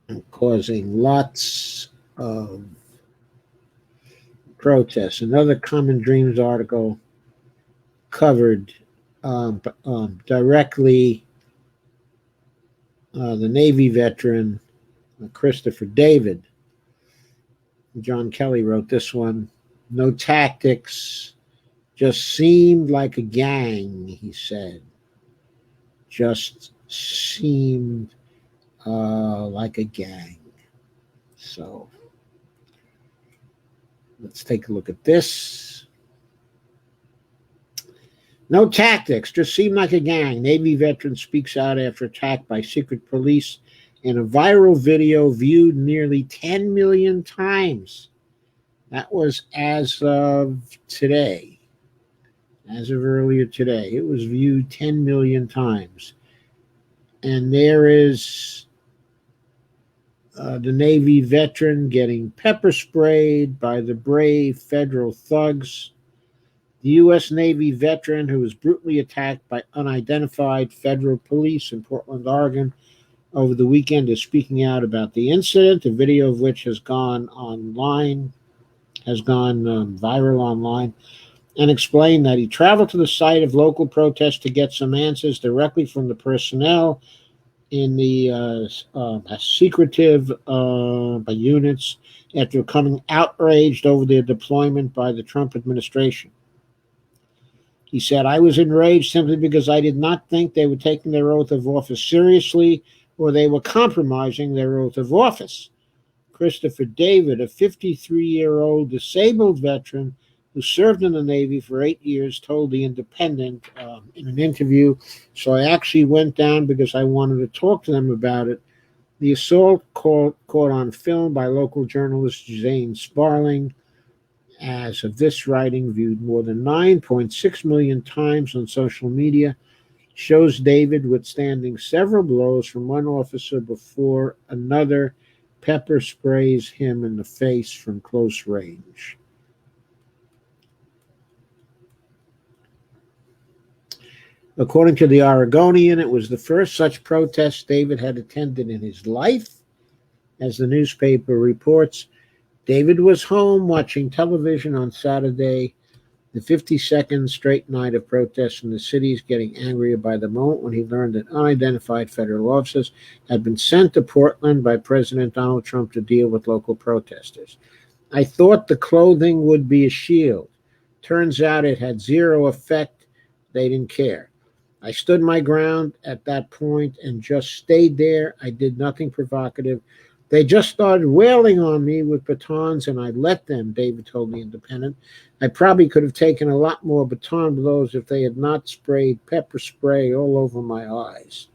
and causing lots of protests. Another Common Dreams article covered directly the Navy veteran Christopher David. John Kelly wrote this one. No tactics, just seemed like a gang, he said. Just seemed like a gang. So let's take a look at this. No tactics, just seemed like a gang. Navy veteran speaks out after attack by secret police in a viral video viewed nearly 10 million times. That was as of today. As of earlier today. It was viewed 10 million times. And there is the Navy veteran getting pepper sprayed by the brave federal thugs. The U.S. Navy veteran who was brutally attacked by unidentified federal police in Portland, Oregon over the weekend is speaking out about the incident, a video of which has gone viral online, and explained that he traveled to the site of local protests to get some answers directly from the personnel in the secretive units after becoming outraged over their deployment by the Trump administration. He said, "I was enraged simply because I did not think they were taking their oath of office seriously or they were compromising their oath of office." Christopher David, a 53-year-old disabled veteran who served in the Navy for 8 years, told The Independent in an interview. So I actually went down because I wanted to talk to them about it. The assault caught on film by local journalist Zane Sparling, as of this writing, viewed more than 9.6 million times on social media, shows David withstanding several blows from one officer before another pepper sprays him in the face from close range. According to the Oregonian, it was the first such protest David had attended in his life. As the newspaper reports, David was home watching television on Saturday, the 52nd straight night of protests in the city, is getting angrier by the moment when he learned that unidentified federal officers had been sent to Portland by President Donald Trump to deal with local protesters. I thought the clothing would be a shield. Turns out it had zero effect. They didn't care. I stood my ground at that point and just stayed there. I did nothing provocative. They just started wailing on me with batons, and I let them, David told the Independent. I probably could have taken a lot more baton blows if they had not sprayed pepper spray all over my eyes.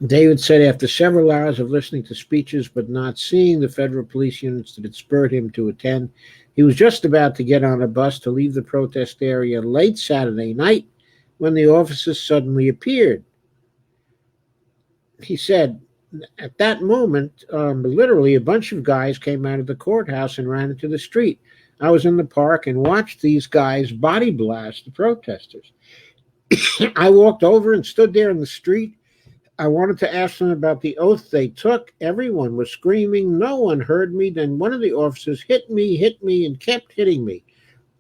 David said after several hours of listening to speeches but not seeing the federal police units that had spurred him to attend, he was just about to get on a bus to leave the protest area late Saturday night when the officers suddenly appeared. He said, at that moment, literally a bunch of guys came out of the courthouse and ran into the street. I was in the park and watched these guys body blast the protesters. I walked over and stood there in the street. I wanted to ask them about the oath they took. Everyone was screaming. No one heard me. Then one of the officers hit me, and kept hitting me.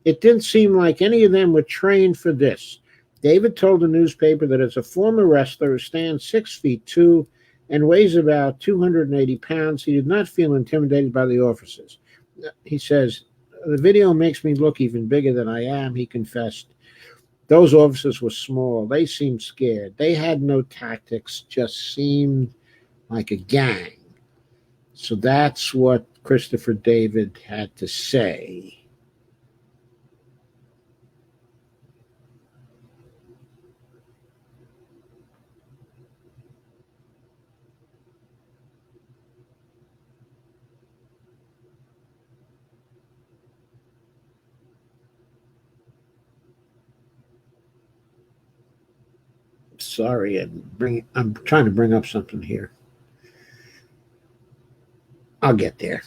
It didn't seem like any of them were trained for this. David told the newspaper that as a former wrestler who stands 6'2" and weighs about 280 pounds, he did not feel intimidated by the officers. He says, the video makes me look even bigger than I am, he confessed. Those officers were small. They seemed scared. They had no tactics, just seemed like a gang. So that's what Christopher David had to say. Sorry, I'm trying to bring up something here. I'll get there.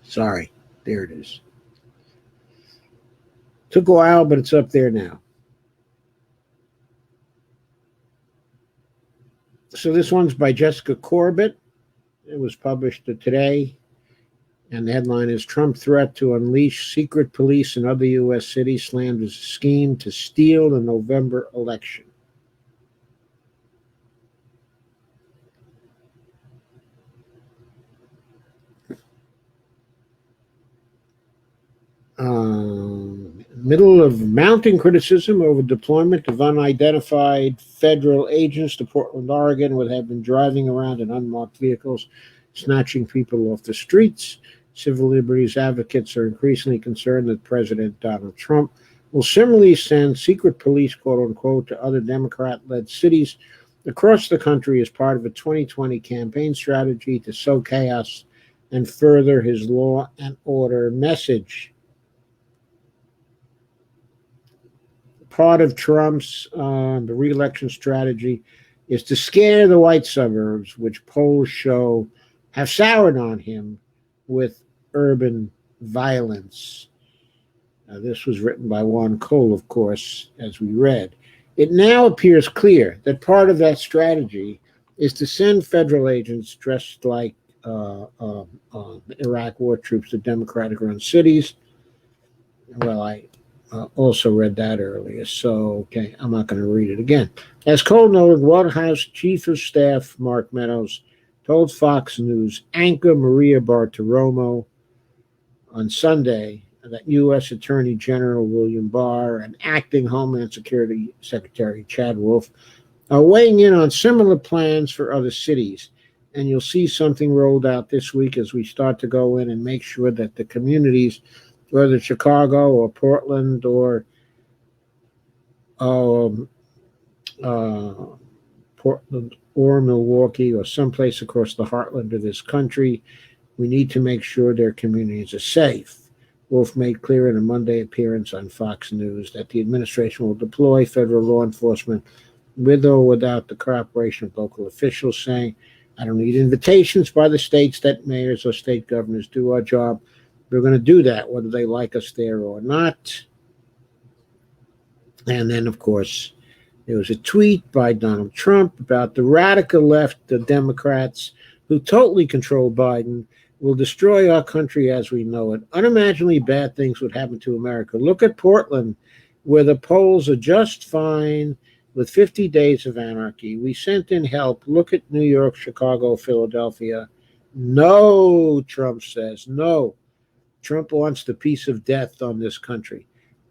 Sorry, there it is. Took a while, but it's up there now. So this one's by Jessica Corbett. It was published today, and the headline is Trump threat to unleash secret police in other U.S. cities slammed as a scheme to steal the November election. Middle of mounting criticism over deployment of unidentified federal agents to Portland, Oregon, would have been driving around in unmarked vehicles, snatching people off the streets. Civil liberties advocates are increasingly concerned that President Donald Trump will similarly send secret police, quote unquote, to other Democrat-led cities across the country as part of a 2020 campaign strategy to sow chaos and further his law and order message. Part of Trump's the re-election strategy is to scare the white suburbs, which polls show have soured on him with urban violence. This was written by Juan Cole, of course, as we read. It now appears clear that part of that strategy is to send federal agents dressed like Iraq war troops to Democratic-run cities. Well, Also read that earlier. So, okay, I'm not going to read it again. As Cole noted, White House Chief of Staff Mark Meadows told Fox News anchor Maria Bartiromo on Sunday that U.S. Attorney General William Barr and acting Homeland Security Secretary Chad Wolf are weighing in on similar plans for other cities. And you'll see something rolled out this week as we start to go in and make sure that the communities, whether Chicago or Portland or um, uh, Portland or Milwaukee or someplace across the heartland of this country, we need to make sure their communities are safe. Wolf made clear in a Monday appearance on Fox News that the administration will deploy federal law enforcement with or without the cooperation of local officials, saying, I don't need invitations by the states that mayors or state governors do our job. We're going to do that, whether they like us there or not. And then, of course, there was a tweet by Donald Trump about the radical left, the Democrats, who totally control Biden, will destroy our country as we know it. Unimaginably bad things would happen to America. Look at Portland, where the polls are just fine with 50 days of anarchy. We sent in help. Look at New York, Chicago, Philadelphia. No, Trump says, no. Trump wants the peace of death on this country.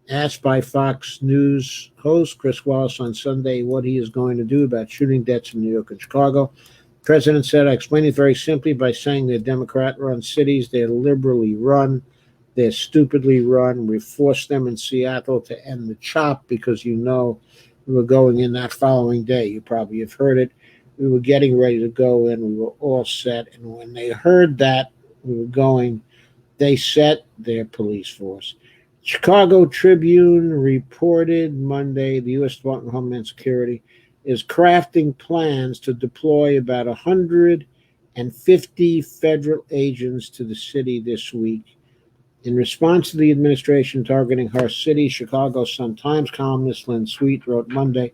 Asked by Fox News host Chris Wallace on Sunday what he is going to do about shooting deaths in New York and Chicago, the president said, I explained it very simply by saying they're Democrat-run cities, they're liberally run, they're stupidly run. We forced them in Seattle to end the chop because we were going in that following day. You probably have heard it. We were getting ready to go in. We were all set. And when they heard that we were going, they set their police force. Chicago Tribune reported Monday the U.S. Department of Homeland Security is crafting plans to deploy about 150 federal agents to the city this week. In response to the administration targeting her city, Chicago Sun-Times columnist Lynn Sweet wrote Monday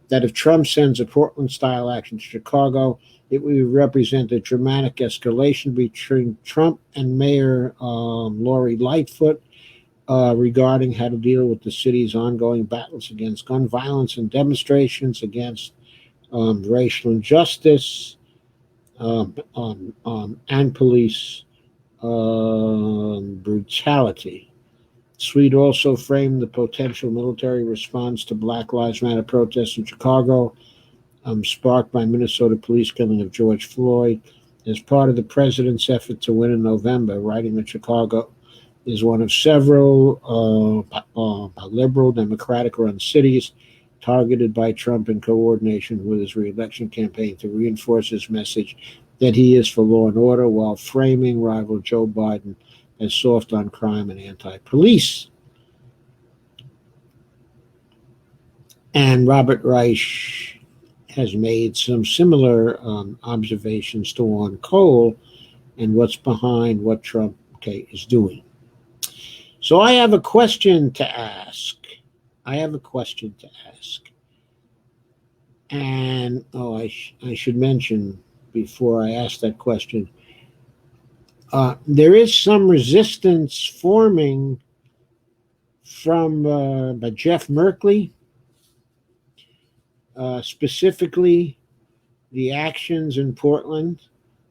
that if Trump sends a Portland-style action to Chicago, it would represent a dramatic escalation between Trump and Mayor Lori Lightfoot regarding how to deal with the city's ongoing battles against gun violence and demonstrations against racial injustice and police brutality. Sweet also framed the potential military response to Black Lives Matter protests in Chicago, sparked by Minnesota police killing of George Floyd, as part of the president's effort to win in November, writing that Chicago is one of several liberal Democratic-run cities targeted by Trump in coordination with his re-election campaign to reinforce his message that he is for law and order while framing rival Joe Biden as soft on crime and anti-police. And Robert Reich has made some similar observations to Warren Cole and what's behind what Trump is doing. So I have a question to ask. And I should mention before I ask that question, there is some resistance forming from by Jeff Merkley, specifically the actions in Portland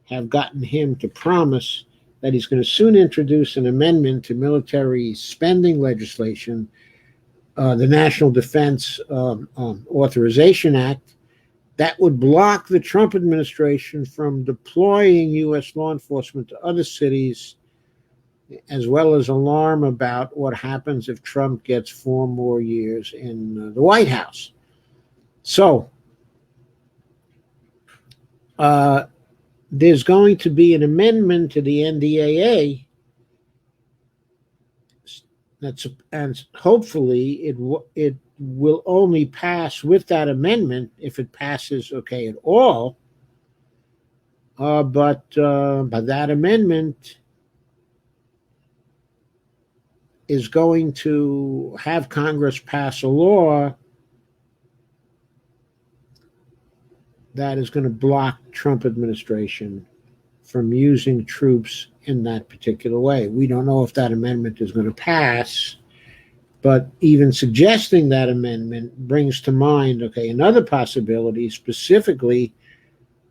have gotten him to promise that he's going to soon introduce an amendment to military spending legislation, the National Defense Authorization Act, that would block the Trump administration from deploying U.S. law enforcement to other cities, as well as alarm about what happens if Trump gets 4 more years in the White House. So, there's going to be an amendment to the NDAA and hopefully it will only pass with that amendment if it passes at all. But that amendment is going to have Congress pass a law that is going to block Trump administration from using troops in that particular way. We don't know if that amendment is going to pass, But even suggesting that amendment brings to mind, okay, another possibility, specifically,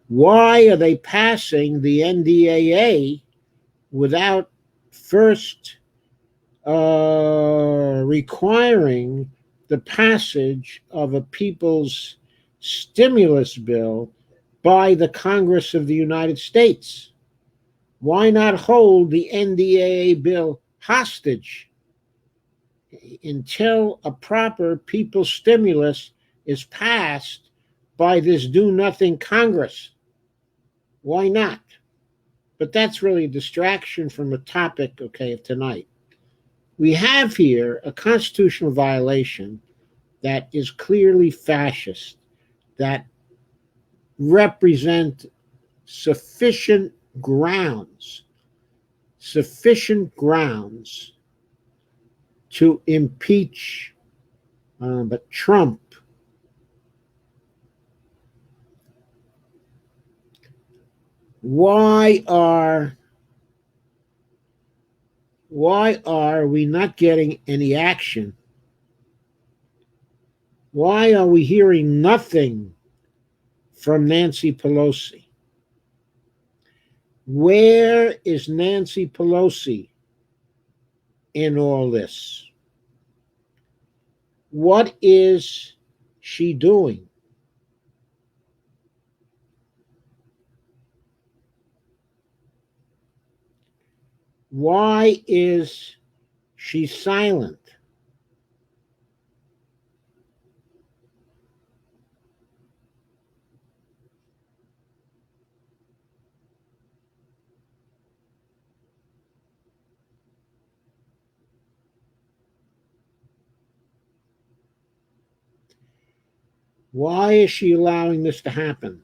why are they passing the NDAA without first requiring the passage of a people's stimulus bill by the Congress of the United States? Why not hold the NDAA bill hostage until a proper people's stimulus is passed by this do-nothing Congress? Why not? But that's really a distraction from the topic, okay, of tonight. We have here a constitutional violation that is clearly fascist, that represent sufficient grounds to impeach but Trump. Why are we not getting any action? Why are we hearing nothing from Nancy Pelosi? Where is Nancy Pelosi in all this? What is she doing? Why is she silent? Why is she allowing this to happen?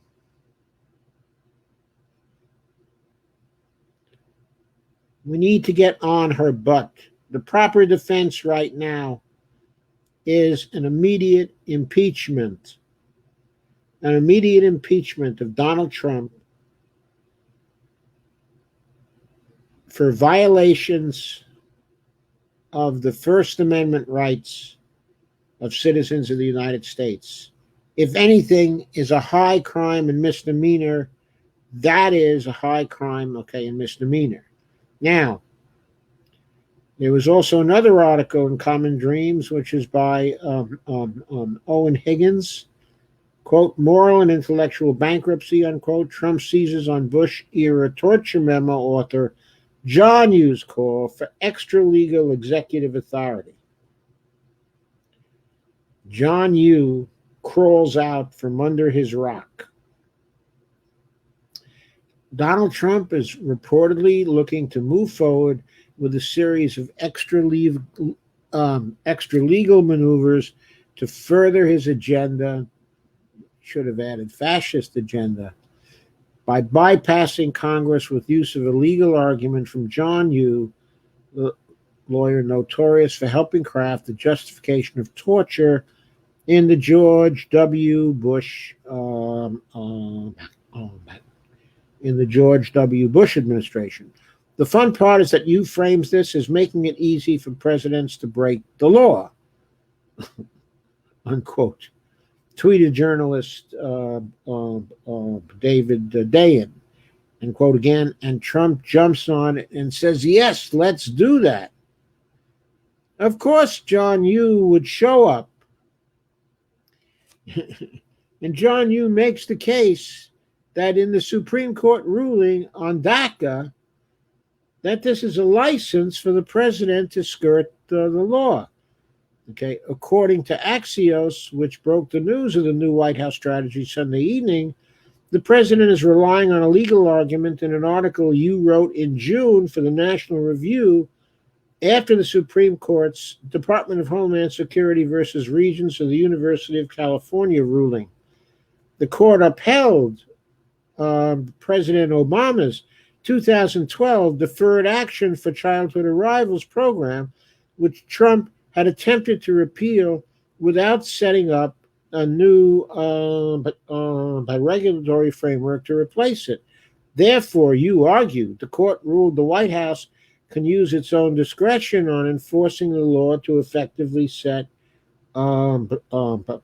We need to get on her butt. The proper defense right now is an immediate impeachment of Donald Trump for violations of the First Amendment rights of citizens of the United States. If anything is a high crime and misdemeanor, that is a high crime, okay, and misdemeanor. Now, there was also another article in Common Dreams, which is by Owen Higgins, quote, moral and intellectual bankruptcy, unquote, Trump seizes on Bush-era torture memo author John Yoo's call for extra-legal executive authority. John Yoo crawls out from under his rock. Donald Trump is reportedly looking to move forward with a series of extra legal maneuvers to further his agenda, should have added fascist agenda, by bypassing Congress with use of a legal argument from John Yoo, the lawyer notorious for helping craft the justification of torture in the George W. Bush administration. The fun part is that Yoo frames this as making it easy for presidents to break the law, unquote. Tweeted journalist David Dayen, and quote again, and Trump jumps on it and says, yes, let's do that. Of course, John Yoo would show up. And John Yoo makes the case that in the Supreme Court ruling on DACA, that this is a license for the president to skirt the law. Okay, according to Axios, which broke the news of the new White House strategy Sunday evening, the president is relying on a legal argument in an article Yoo wrote in June for the National Review after the Supreme Court's Department of Homeland Security versus Regents of the University of California ruling. The court upheld President Obama's 2012 Deferred Action for Childhood Arrivals program, which Trump had attempted to repeal without setting up a new regulatory framework to replace it. Therefore, you argued, the court ruled the White House can use its own discretion on enforcing the law to effectively set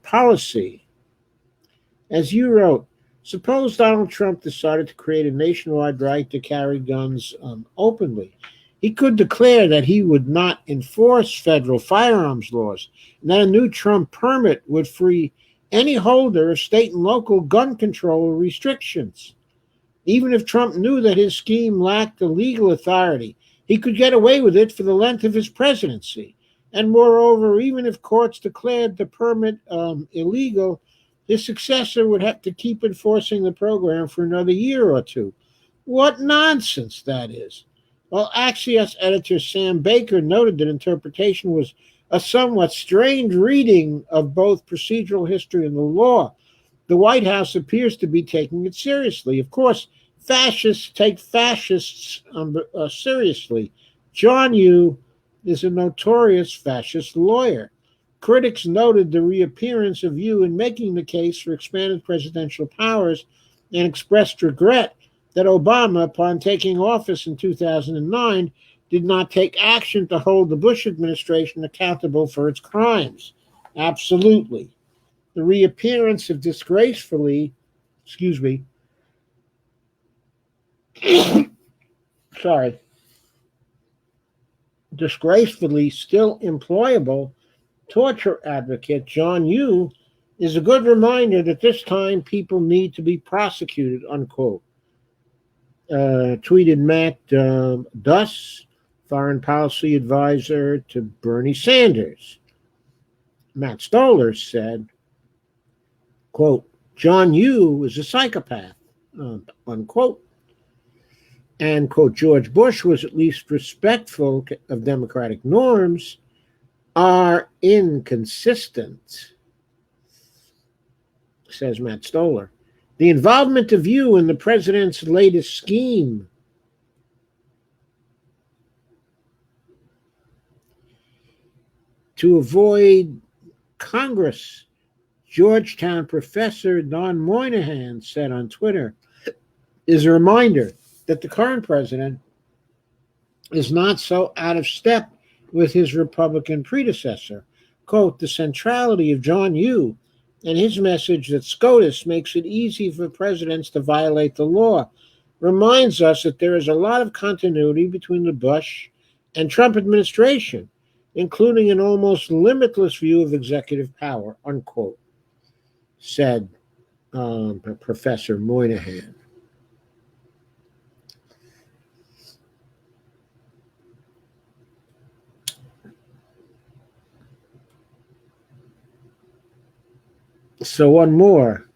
policy. As you wrote, suppose Donald Trump decided to create a nationwide right to carry guns openly. He could declare that he would not enforce federal firearms laws, and that a new Trump permit would free any holder of state and local gun control restrictions. Even if Trump knew that his scheme lacked the legal authority, he could get away with it for the length of his presidency. And moreover, even if courts declared the permit illegal, his successor would have to keep enforcing the program for another year or two. What nonsense that is. Well, Axios editor Sam Baker noted that interpretation was a somewhat strange reading of both procedural history and the law. The White House appears to be taking it seriously. Of course, fascists take fascists seriously. John Yoo is a notorious fascist lawyer. Critics noted the reappearance of Yoo in making the case for expanded presidential powers and expressed regret that Obama, upon taking office in 2009, did not take action to hold the Bush administration accountable for its crimes. Absolutely. The reappearance of excuse me, sorry, disgracefully still employable torture advocate John Yoo is a good reminder that this time people need to be prosecuted, unquote. Tweeted Matt Duss, foreign policy advisor to Bernie Sanders. Matt Stoller said, quote, John Yoo is a psychopath, unquote. And, quote, George Bush was at least respectful of democratic norms, are inconsistent, says Matt Stoller. The involvement of you in the president's latest scheme to avoid Congress, Georgetown professor Don Moynihan said on Twitter, is a reminder that the current president is not so out of step with his Republican predecessor. Quote, the centrality of John Yoo and his message that SCOTUS makes it easy for presidents to violate the law reminds us that there is a lot of continuity between the Bush and Trump administration, including an almost limitless view of executive power, unquote, said Professor Moynihan. So one more.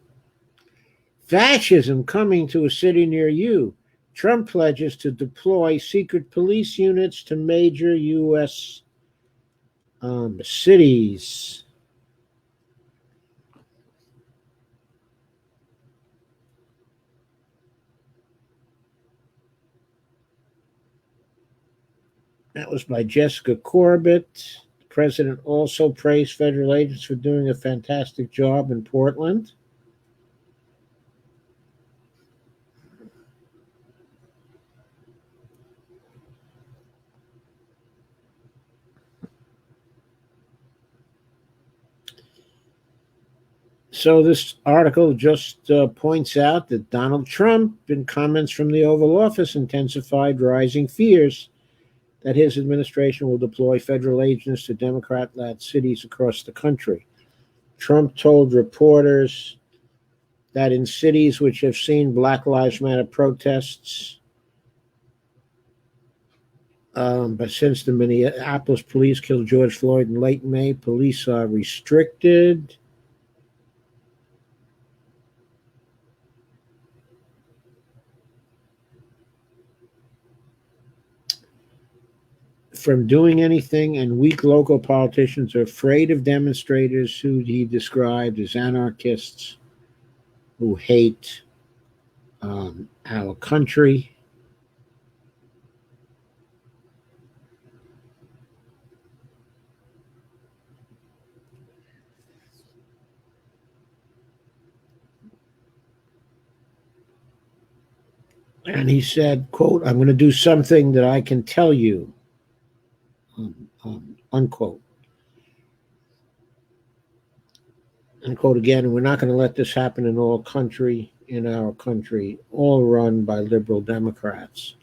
Fascism coming to a city near you. Trump pledges to deploy secret police units to major U.S. Cities. That was by Jessica Corbett. The president also praised federal agents for doing a fantastic job in Portland. So this article just points out that Donald Trump, in comments from the Oval Office, intensified rising fears that his administration will deploy federal agents to Democrat-led cities across the country. Trump told reporters that in cities which have seen Black Lives Matter protests, but since the Minneapolis police killed George Floyd in late May, police are restricted. From doing anything, and weak local politicians are afraid of demonstrators who he described as anarchists who hate our country. And he said, quote, "I'm going to do something that I can tell you," unquote. Unquote again, and we're not going to let this happen in our country, all run by liberal Democrats.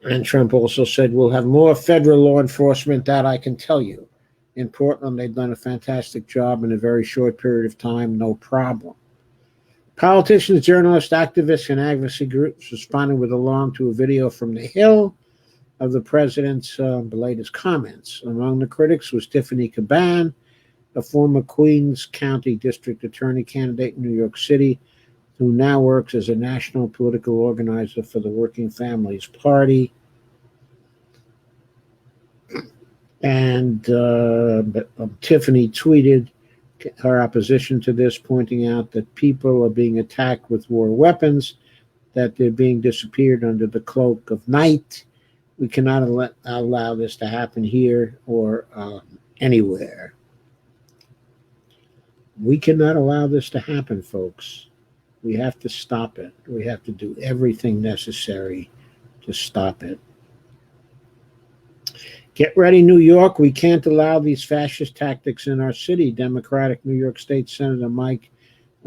And Trump also said, "We'll have more federal law enforcement, that I can tell you. In Portland, they've done a fantastic job in a very short period of time, no problem." Politicians, journalists, activists, and advocacy groups responded with alarm to a video from the Hill of the president's latest comments. Among the critics was Tiffany Caban, a former Queens County District Attorney candidate in New York City, who now works as a national political organizer for the Working Families Party. And Tiffany tweeted her opposition to this, pointing out that people are being attacked with war weapons, that they're being disappeared under the cloak of night. We cannot allow this to happen here or anywhere. We cannot allow this to happen, folks. We have to stop it. We have to do everything necessary to stop it. Get ready, New York. We can't allow these fascist tactics in our city, Democratic New York State Senator Mike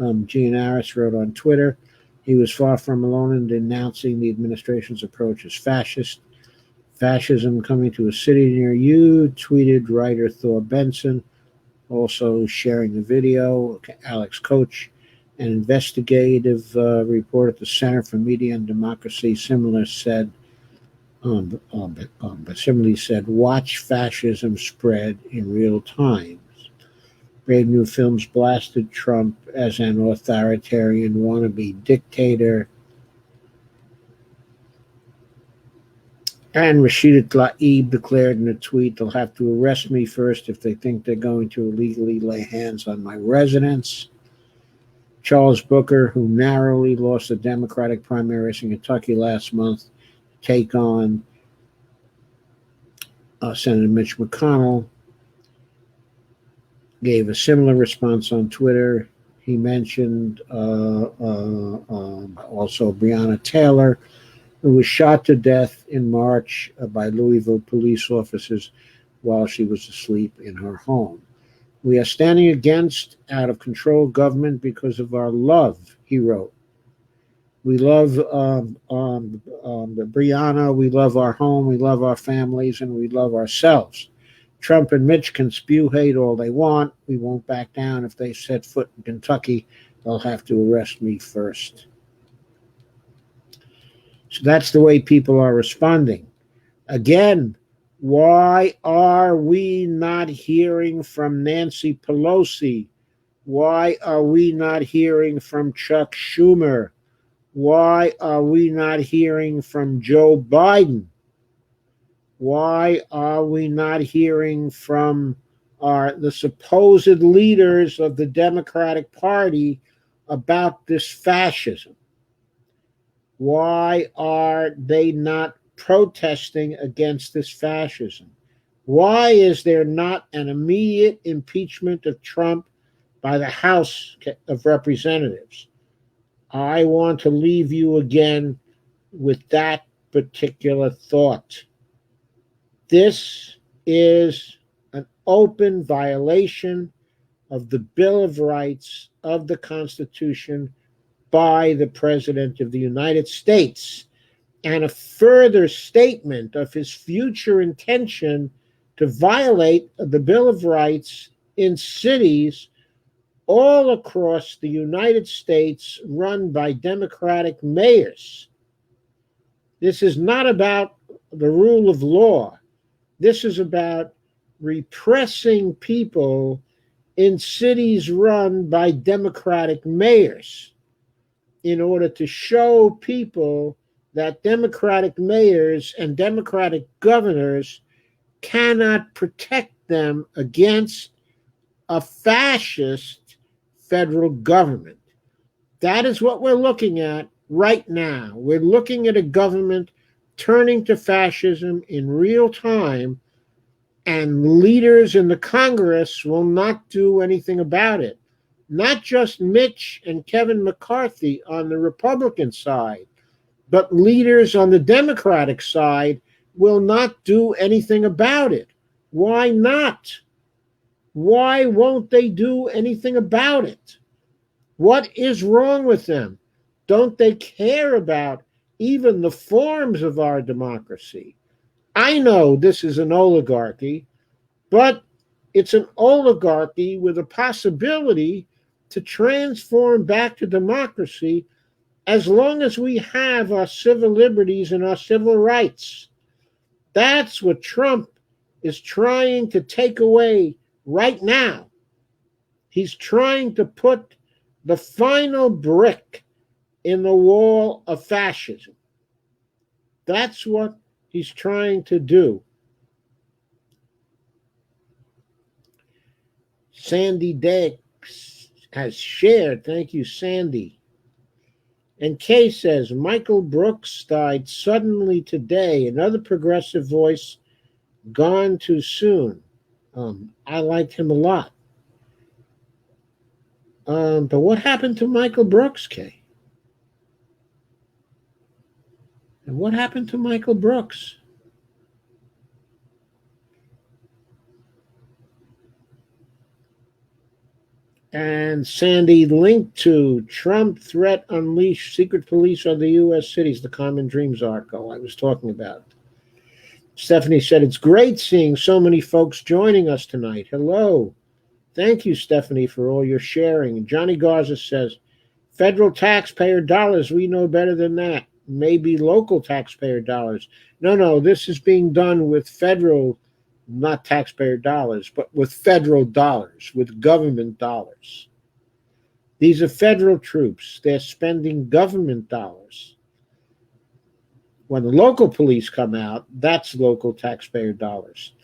Gianaris wrote on Twitter. He was far from alone in denouncing the administration's approach as fascist. "Fascism coming to a city near you," tweeted writer Thor Benson, also sharing the video. Alex Koch, an investigative report at the Center for Media and Democracy, similarly said, "Watch fascism spread in real time." Brave New Films blasted Trump as an authoritarian wannabe dictator. And Rashida Tlaib declared in a tweet, "They'll have to arrest me first if they think they're going to illegally lay hands on my residence." Charles Booker, who narrowly lost the Democratic primary race in Kentucky last month to take on Senator Mitch McConnell, gave a similar response on Twitter. He mentioned also Breonna Taylor, who was shot to death in March by Louisville police officers while she was asleep in her home. "We are standing against out-of-control government because of our love," he wrote. "We love Breonna, we love our home, we love our families, and we love ourselves. Trump and Mitch can spew hate all they want. We won't back down. If they set foot in Kentucky, they'll have to arrest me first." So that's the way people are responding. Again, why are we not hearing from Nancy Pelosi? Why are we not hearing from Chuck Schumer? Why are we not hearing from Joe Biden? Why are we not hearing from the supposed leaders of the Democratic Party about this fascism? Why are they not protesting against this fascism? Why is there not an immediate impeachment of Trump by the House of Representatives? I want to leave you again with that particular thought. This is an open violation of the Bill of Rights of the Constitution by the President of the United States, and a further statement of his future intention to violate the Bill of Rights in cities all across the United States run by Democratic mayors. This is not about the rule of law. This is about repressing people in cities run by Democratic mayors in order to show people that Democratic mayors and Democratic governors cannot protect them against a fascist federal government. That is what we're looking at right now. We're looking at a government turning to fascism in real time, and leaders in the Congress will not do anything about it. not just Mitch and Kevin McCarthy on the Republican side, but leaders on the Democratic side will not do anything about it. Why not? Why won't they do anything about it? What is wrong with them? Don't they care about even the forms of our democracy? I know this is an oligarchy, but it's an oligarchy with a possibility to transform back to democracy as long as we have our civil liberties and our civil rights. That's what Trump is trying to take away right now. He's trying to put the final brick in the wall of fascism. That's what he's trying to do. Sandy Dex has shared. Thank you, Sandy. And Kay says, Michael Brooks died suddenly today. Another progressive voice gone too soon. I liked him a lot. But what happened to Michael Brooks, Kay? And what happened to Michael Brooks? And Sandy linked to Trump threat unleashed secret police on the U.S. cities, the Common Dreams article I was talking about. Stephanie said, it's great seeing so many folks joining us tonight. Hello. Thank you, Stephanie, for all your sharing. Johnny Garza says, federal taxpayer dollars, we know better than that. Maybe local taxpayer dollars. No, this is being done with federal, not taxpayer dollars, but with federal dollars, with government dollars. These are federal troops. They're spending government dollars. When the local police come out, that's local taxpayer dollars.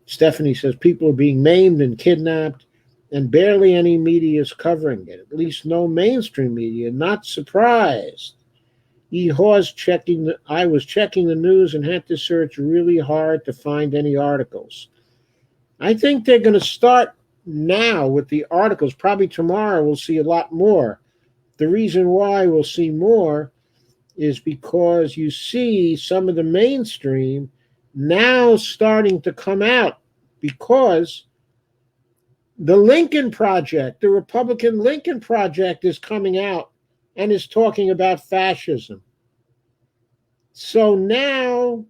Stephanie says people are being maimed and kidnapped, and barely any media is covering it, at least no mainstream media. Not surprised. I was checking the news and had to search really hard to find any articles. I think they're going to start now with the articles. Probably tomorrow we'll see a lot more. The reason why we'll see more is because you see some of the mainstream now starting to come out, because the Lincoln Project, the Republican Lincoln Project, is coming out and is talking about fascism. So now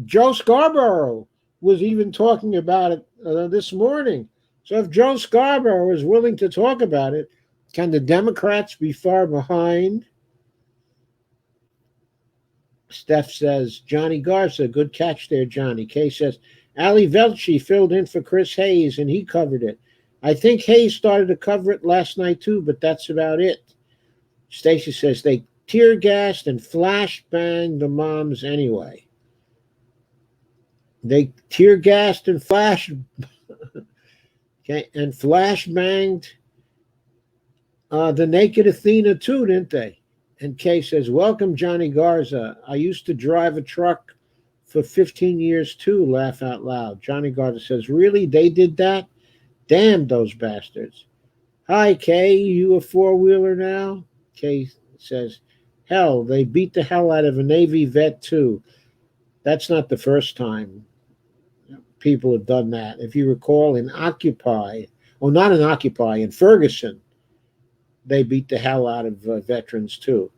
Joe Scarborough was even talking about it this morning. So if Joe Scarborough is willing to talk about it, can the Democrats be far behind? Steph says, Johnny Garza, good catch there, Johnny. Kay says, Ali Velci filled in for Chris Hayes, and he covered it. I think Hayes started to cover it last night, too, but that's about it. Stacy says, they tear-gassed and flash-banged the moms anyway. They tear-gassed and flash-banged the naked Athena, too, didn't they? And Kay says, welcome, Johnny Garza. I used to drive a truck for 15 years, too, laugh out loud. Johnny Garza says, really? They did that? Damn those bastards. Hi, Kay. You a four-wheeler now? Kay says, hell, they beat the hell out of a Navy vet, too. That's not the first time people have done that. If you recall, in in Ferguson, they beat the hell out of veterans, too.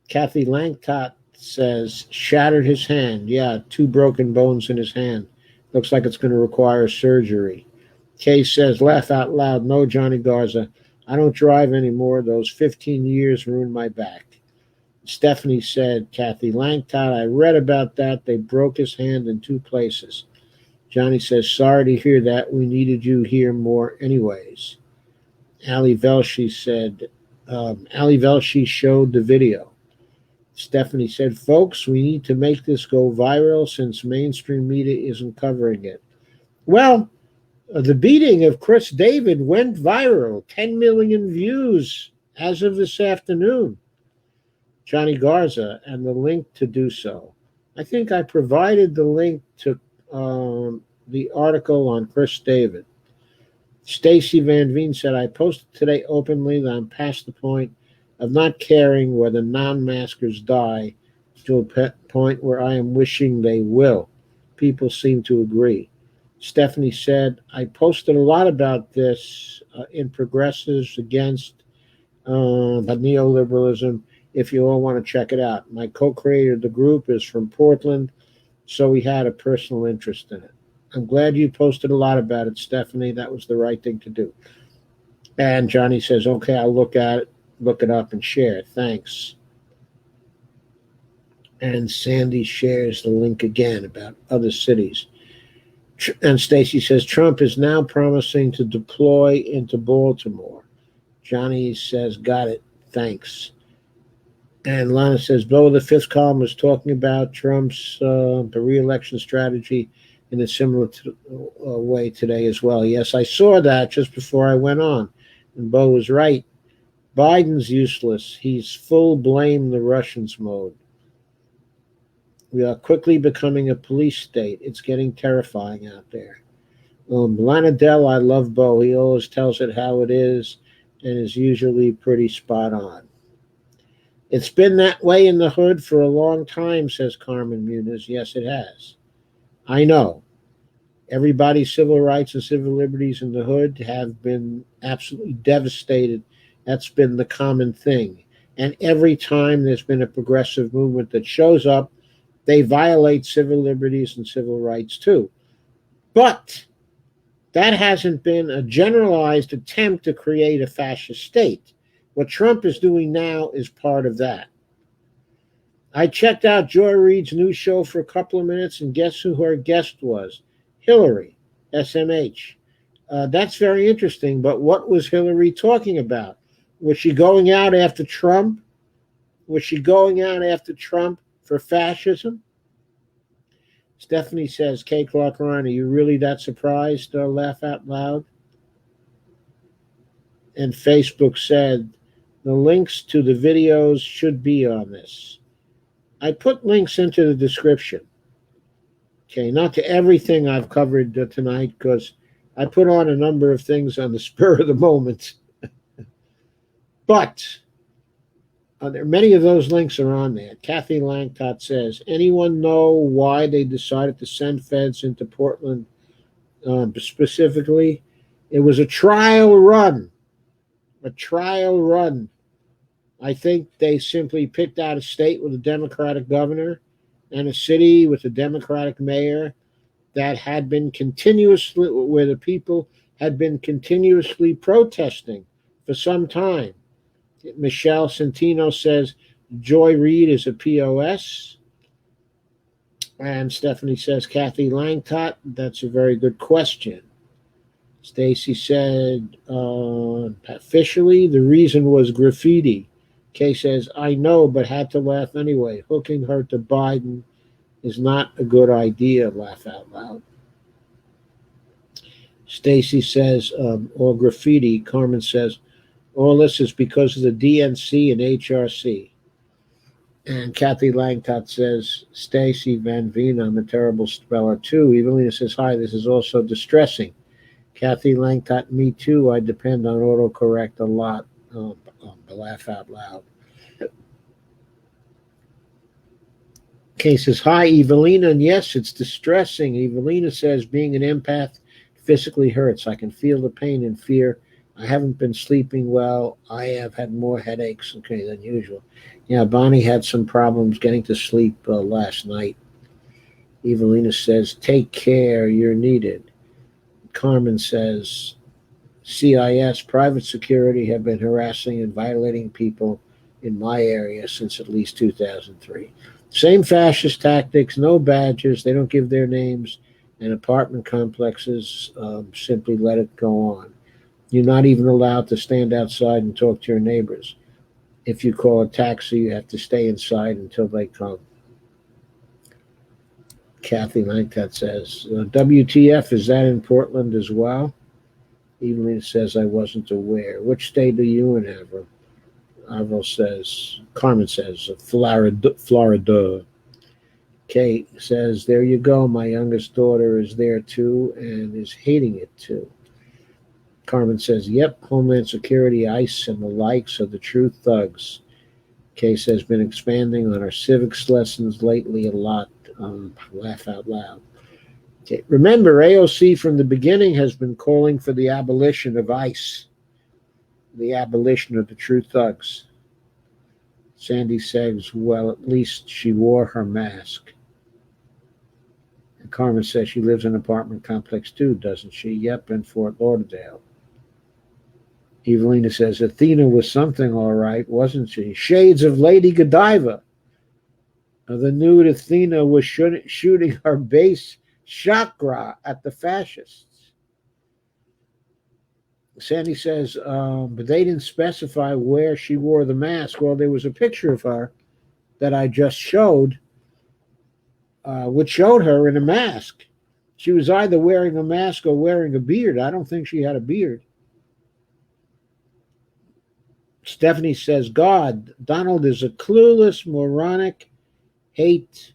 Kathy Langtot says, shattered his hand. Yeah, 2 broken bones in his hand. Looks like it's going to require surgery. Kay says, laugh out loud. No, Johnny Garza, I don't drive anymore. Those 15 years ruined my back. Stephanie said, Kathy Langtot, I read about that. They broke his hand in 2 places. Johnny says, sorry to hear that. We needed you here more anyways. Ali Velshi said, Ali Velshi showed the video. Stephanie said, folks, we need to make this go viral since mainstream media isn't covering it. Well, the beating of Chris David went viral. 10 million views as of this afternoon. Johnny Garza, and the link to do so. I think I provided the link to the article on Chris David. Stacy Van Veen said, I posted today openly that I'm past the point of not caring whether non-maskers die to a point where I am wishing they will. People seem to agree. Stephanie said, I posted a lot about this in Progressives Against Neoliberalism if you all want to check it out. My co-creator of the group is from Portland, so we had a personal interest in it. I'm glad you posted a lot about it, Stephanie. That was the right thing to do. And Johnny says, okay, I'll look at it, look it up, and share it. Thanks. And Sandy shares the link again about other cities. And Stacy says, Trump is now promising to deploy into Baltimore. Johnny says, got it. Thanks. And Lana says, Bo, the fifth column was talking about Trump's re-election strategy in a similar way today as well. Yes, I saw that just before I went on. And Bo was right. Biden's useless. He's full blame the Russians mode. We are quickly becoming a police state. It's getting terrifying out there. Lana Dell, I love Bo. He always tells it how it is and is usually pretty spot on. It's been that way in the hood for a long time, says Carmen Muniz. Yes, it has. I know. Everybody's civil rights and civil liberties in the hood have been absolutely devastated. That's been the common thing. And every time there's been a progressive movement that shows up, they violate civil liberties and civil rights too. But that hasn't been a generalized attempt to create a fascist state. What Trump is doing now is part of that. I checked out Joy Reid's new show for a couple of minutes, and guess who her guest was? Hillary, SMH. That's very interesting, but what was Hillary talking about? Was she going out after Trump? Was she going out after Trump for fascism? Stephanie says, K. Clark Ryan, are you really that surprised? Laugh out loud. And Facebook said, the links to the videos should be on this. I put links into the description. Okay, not to everything I've covered tonight, because I put on a number of things on the spur of the moment. But many of those links are on there. Kathy Langtot says, anyone know why they decided to send feds into Portland specifically? It was a trial run. A trial run. I think they simply picked out a state with a Democratic governor and a city with a Democratic mayor that had been continuously, where the people had been continuously protesting for some time. Michelle Centino says Joy Reid is a POS. And Stephanie says, Kathy Langtot, that's a very good question. Stacy said, officially, the reason was graffiti. Kay says, I know, but had to laugh anyway. Hooking her to Biden is not a good idea, laugh out loud. Stacy says, or graffiti. Carmen says, all this is because of the DNC and HRC. And Kathy Langtot says, Stacy Van Veen, I'm a terrible speller too. Evelina says, hi, this is also distressing. Kathy Langtot, me too. I depend on autocorrect a lot. Laugh out loud. Kay says, hi, Evelina. And yes, it's distressing. Evelina says, being an empath physically hurts. I can feel the pain and fear. I haven't been sleeping well. I have had more headaches, than usual. Yeah, Bonnie had some problems getting to sleep last night. Evelina says, take care. You're needed. Carmen says, CIS, private security, have been harassing and violating people in my area since at least 2003. Same fascist tactics, no badges, they don't give their names, and apartment complexes simply let it go on. You're not even allowed to stand outside and talk to your neighbors. If you call a taxi, you have to stay inside until they come. Kathy Langtot says, WTF, is that in Portland as well? Evelyn says, I wasn't aware. Which state are you in, Avril? Avril says, Carmen says, Florida. Kate says, there you go. My youngest daughter is there too and is hating it too. Carmen says, yep, Homeland Security, ICE, and the likes are the true thugs. Case has been expanding on our civics lessons lately a lot. Laugh out loud. Okay. Remember, AOC from the beginning has been calling for the abolition of ICE, the abolition of the true thugs. Sandy says, well, at least she wore her mask. And Carmen says she lives in an apartment complex too, doesn't she? Yep, in Fort Lauderdale. Evelina says, Athena was something all right, wasn't she? Shades of Lady Godiva. The nude Athena was shooting her base chakra at the fascists. Sandy says, but they didn't specify where she wore the mask. Well, there was a picture of her that I just showed, which showed her in a mask. She was either wearing a mask or wearing a beard. I don't think she had a beard. Stephanie says, God, Donald is a clueless, moronic, hate,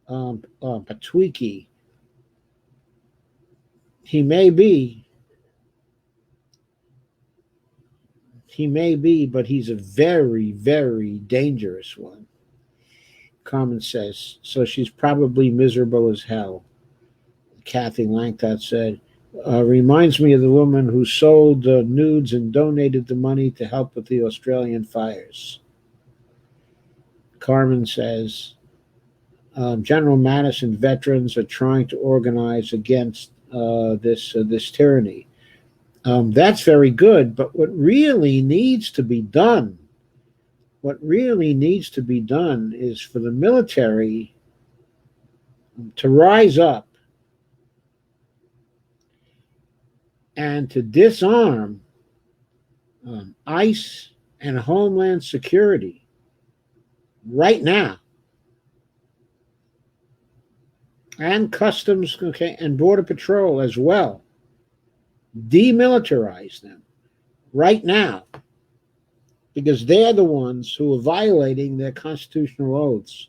Patwiki. He may be, but he's a very, very dangerous one. Carmen says, so she's probably miserable as hell. Kathy Langtott said, reminds me of the woman who sold nudes and donated the money to help with the Australian fires. Carmen says, General Mattis and veterans are trying to organize against this tyranny. That's very good, but what really needs to be done is for the military to rise up and to disarm ICE and Homeland Security right now, and Customs, okay, and Border Patrol as well. Demilitarize them right now, because they're the ones who are violating their constitutional oaths.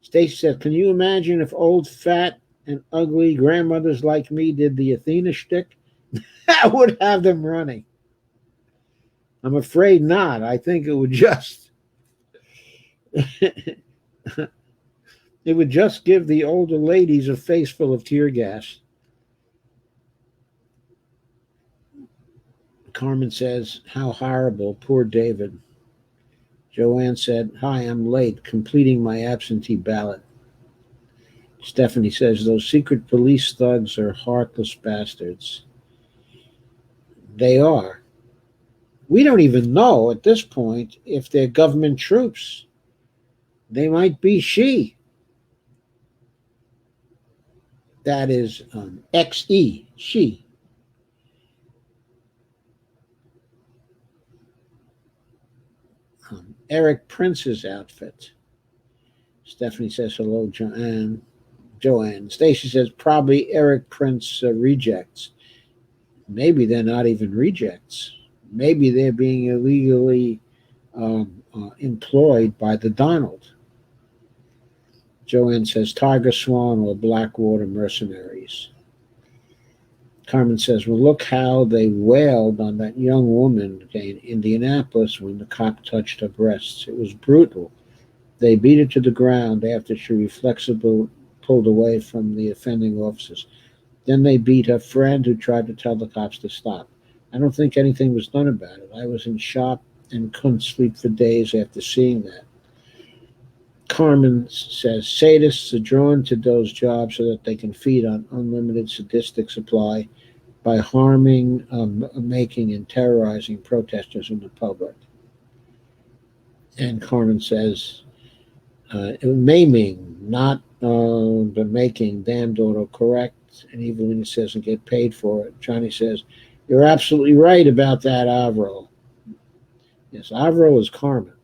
Stacy said, can you imagine if old, fat, and ugly grandmothers like me did the Athena shtick? That would have them running. I'm afraid not. I think it would just it would just give the older ladies a face full of tear gas. Carmen says, how horrible, poor David. Joanne said, hi, I'm late, completing my absentee ballot. Stephanie says, those secret police thugs are heartless bastards. They are. We don't even know at this point if they're government troops. They might be she. That is XE, she. Eric Prince's outfit. Stephanie says, hello, Joanne. Stacy says, probably Eric Prince rejects. Maybe they're not even rejects. Maybe they're being illegally employed by the Donald. Joanne says, Tiger Swan or Blackwater mercenaries. Carmen says, well, look how they wailed on that young woman in Indianapolis when the cop touched her breasts. It was brutal. They beat her to the ground after she reflexively pulled away from the offending officers. Then they beat her friend who tried to tell the cops to stop. I don't think anything was done about it. I was in shock and couldn't sleep for days after seeing that. Carmen says, sadists are drawn to those jobs so that they can feed on unlimited sadistic supply by harming, making, and terrorizing protesters in the public. And Carmen says, maiming, not the making, damned autocorrect. And Evelina says, and get paid for it. Johnny says, you're absolutely right about that, Avro. Yes, Avro is Carmen.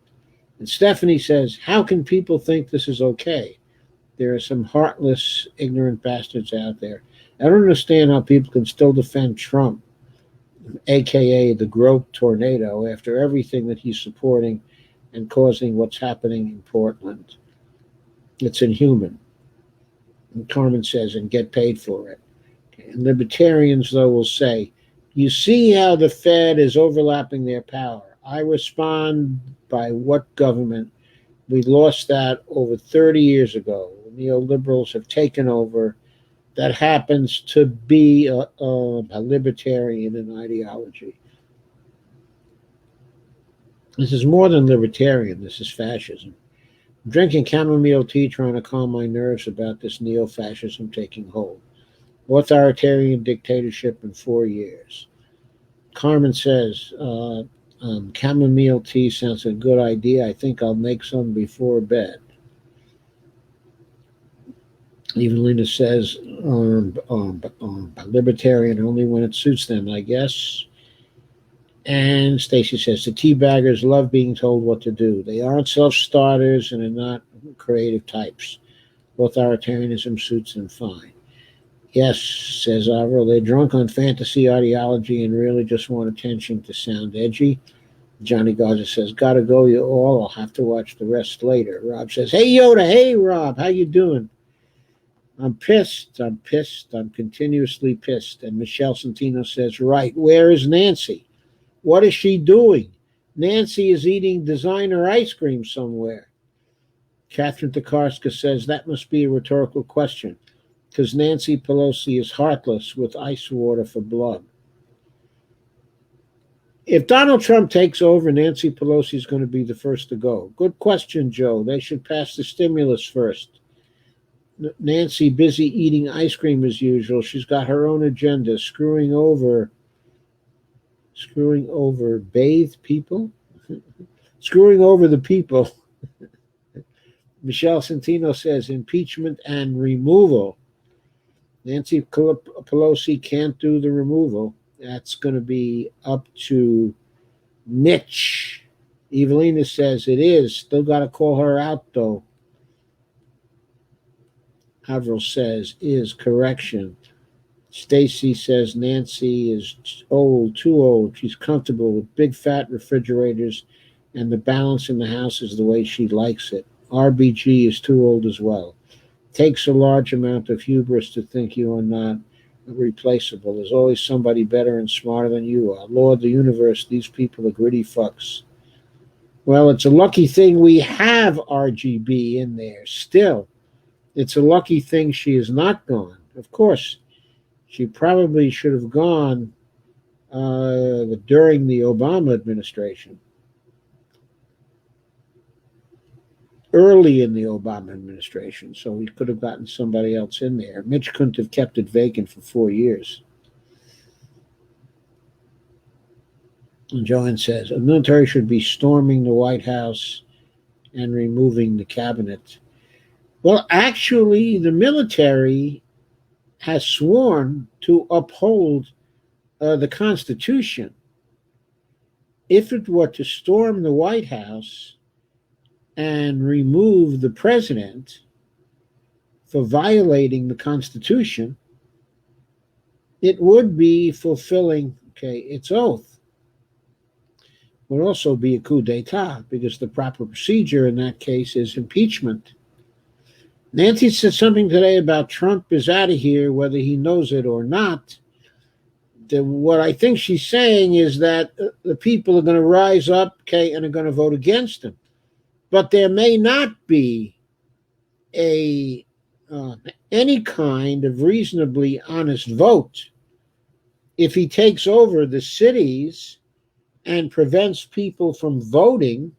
And Stephanie says, how can people think this is okay? There are some heartless, ignorant bastards out there. I don't understand how people can still defend Trump, a.k.a. the Grope tornado, after everything that he's supporting and causing what's happening in Portland. It's inhuman. And Carmen says, and get paid for it. Okay. And libertarians, though, will say, You see how the Fed is overlapping their power. I respond by what government? We lost that over 30 years ago. Neoliberals have taken over. That happens to be a libertarian in ideology. This is more than libertarian. This is fascism. I'm drinking chamomile tea trying to calm my nerves about this neo-fascism taking hold. Authoritarian dictatorship in 4 years. Carmen says, chamomile tea sounds a good idea. I think I'll make some before bed. Evelina says, libertarian only when it suits them, I guess. And Stacy says, the teabaggers love being told what to do. They aren't self-starters and are not creative types. Authoritarianism suits them fine. Yes, says Avril, they're drunk on fantasy ideology and really just want attention to sound edgy. Johnny Garza says, gotta go, you all. I'll have to watch the rest later. Rob says, hey, Yoda. Hey, Rob. How you doing? I'm pissed. I'm continuously pissed. And Michelle Santino says, right, where is Nancy? What is she doing? Nancy is eating designer ice cream somewhere. Catherine Tokarska says, that must be a rhetorical question, because Nancy Pelosi is heartless with ice water for blood. If Donald Trump takes over, Nancy Pelosi is going to be the first to go. Good question, Joe. They should pass the stimulus first. Nancy busy eating ice cream as usual. She's got her own agenda, screwing over bathed people, screwing over the people. Michelle Santino says impeachment and removal. Nancy Pelosi can't do the removal. That's going to be up to Mitch. Evelina says it is. Still got to call her out, though. Avril says is correction. Stacy says Nancy is old, too old. She's comfortable with big fat refrigerators, and the balance in the house is the way she likes it. RBG is too old as well. Takes a large amount of hubris to think you are not replaceable. There's always somebody better and smarter than you are. Lord of the universe, these people are gritty fucks. Well, it's a lucky thing we have RGB in there still. It's a lucky thing she is not gone. Of course, she probably should have gone during the Obama administration. Early in the Obama administration, so we could have gotten somebody else in there. Mitch couldn't have kept it vacant for 4 years. And Joanne says, the military should be storming the White House and removing the cabinet. Well, actually, the military has sworn to uphold the Constitution. If it were to storm the White House and remove the president for violating the Constitution, it would be fulfilling its oath. It would also be a coup d'etat, because the proper procedure in that case is impeachment. Nancy said something today about Trump is out of here, whether he knows it or not. What I think she's saying is that the people are going to rise up, and are going to vote against him. But there may not be any kind of reasonably honest vote if he takes over the cities and prevents people from voting.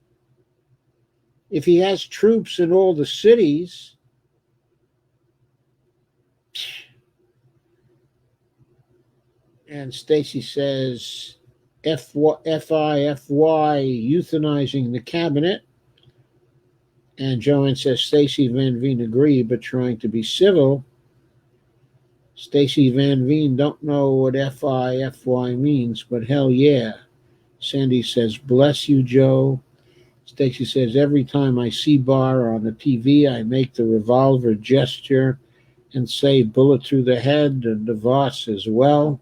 If he has troops in all the cities, and Stacy says FIFY, euthanizing the cabinet. And Joanne says Stacy Van Veen agree, but trying to be civil. Stacy Van Veen don't know what FIFY means, but hell yeah. Sandy says, bless you, Joe. Stacy says, every time I see Barr on the TV, I make the revolver gesture and say bullet through the head, and DeVos as well.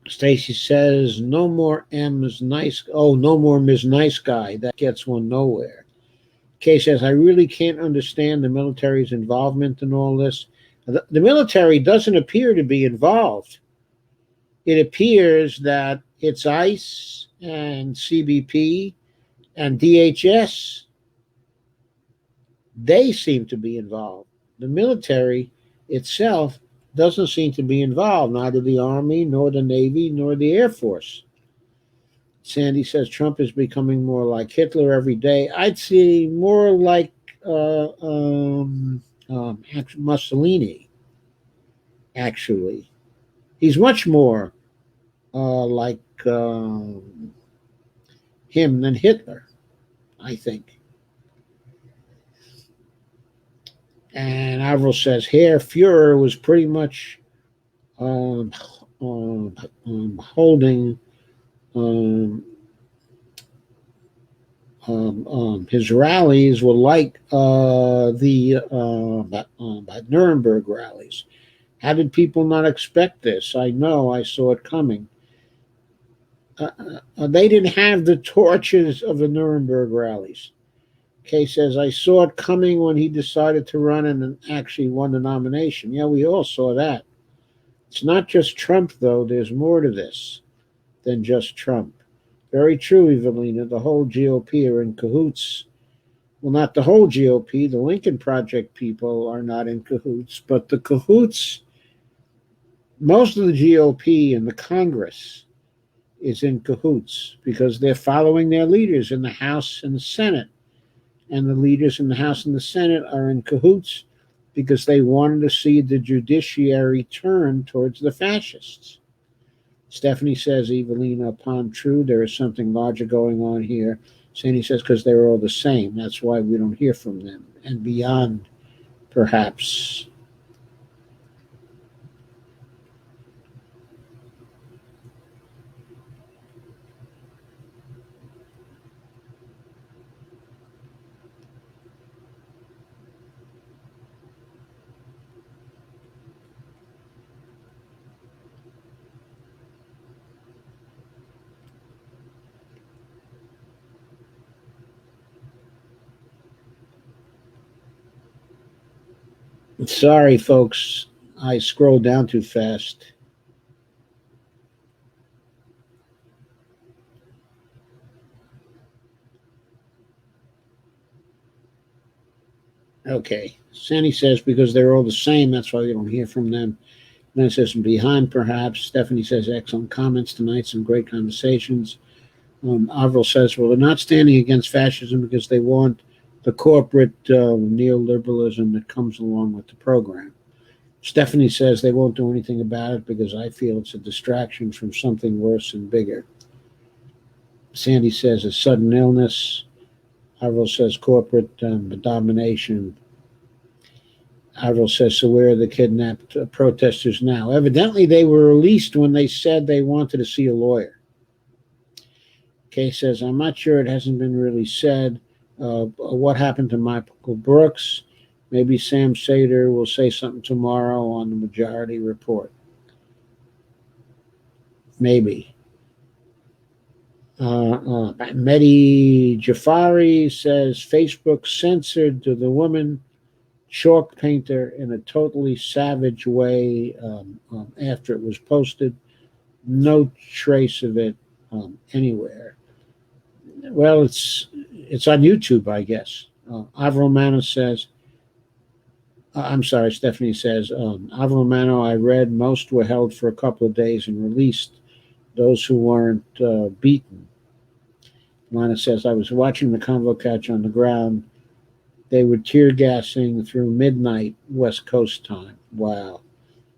Stacy says, no more Ms. Nice. Oh, no more Ms. Nice Guy. That gets one nowhere. Kay says, I really can't understand the military's involvement in all this. The military doesn't appear to be involved. it appears that it's ICE and CBP and DHS. They seem to be involved. The military itself doesn't seem to be involved, neither the Army, nor the Navy, nor the Air Force. Sandy says Trump is becoming more like Hitler every day. I'd say more like Mussolini, actually. He's much more like him than Hitler, I think. And Avril says Herr Fuhrer was pretty much holding his rallies were like the Nuremberg rallies. How did people not expect this? I know, I saw it coming. They didn't have the torches of the Nuremberg rallies. Kay says, I saw it coming when he decided to run and actually won the nomination. Yeah, we all saw that. It's not just Trump, though. There's more to this than just Trump. Very true, Evelina. The whole GOP are in cahoots. Well, not the whole GOP. The Lincoln Project people are not in cahoots, but the cahoots, most of the GOP and the Congress is in cahoots because they're following their leaders in the House and the Senate. And the leaders in the House and the Senate are in cahoots because they wanted to see the judiciary turn towards the fascists. Stephanie says, Evelina, upon true, there is something larger going on here. Sandy says, because they're all the same. That's why we don't hear from them. And beyond, perhaps. Sorry, folks. I scrolled down too fast. Okay. Sandy says, because they're all the same, that's why we don't hear from them. And then it says, behind perhaps. Stephanie says, excellent comments tonight, some great conversations. Avril says, well, they're not standing against fascism because they want the corporate neoliberalism that comes along with the program. Stephanie says they won't do anything about it because I feel it's a distraction from something worse and bigger. Sandy says a sudden illness. Avril says corporate domination. Avril says, so where are the kidnapped protesters now? Evidently, they were released when they said they wanted to see a lawyer. Kay says, I'm not sure, it hasn't been really said. What happened to Michael Brooks? Maybe Sam Sater will say something tomorrow on the Majority Report. Maybe. Mehdi Jafari says Facebook censored to the woman chalk painter in a totally savage way after it was posted. No trace of it anywhere. Well, it's on YouTube, I guess. Avril Mano says, I'm sorry, Stephanie says, Avril Mano, I read most were held for a couple of days and released. Those who weren't beaten. Lana says, I was watching the convo catch on the ground. They were tear gassing through midnight West Coast time. Wow.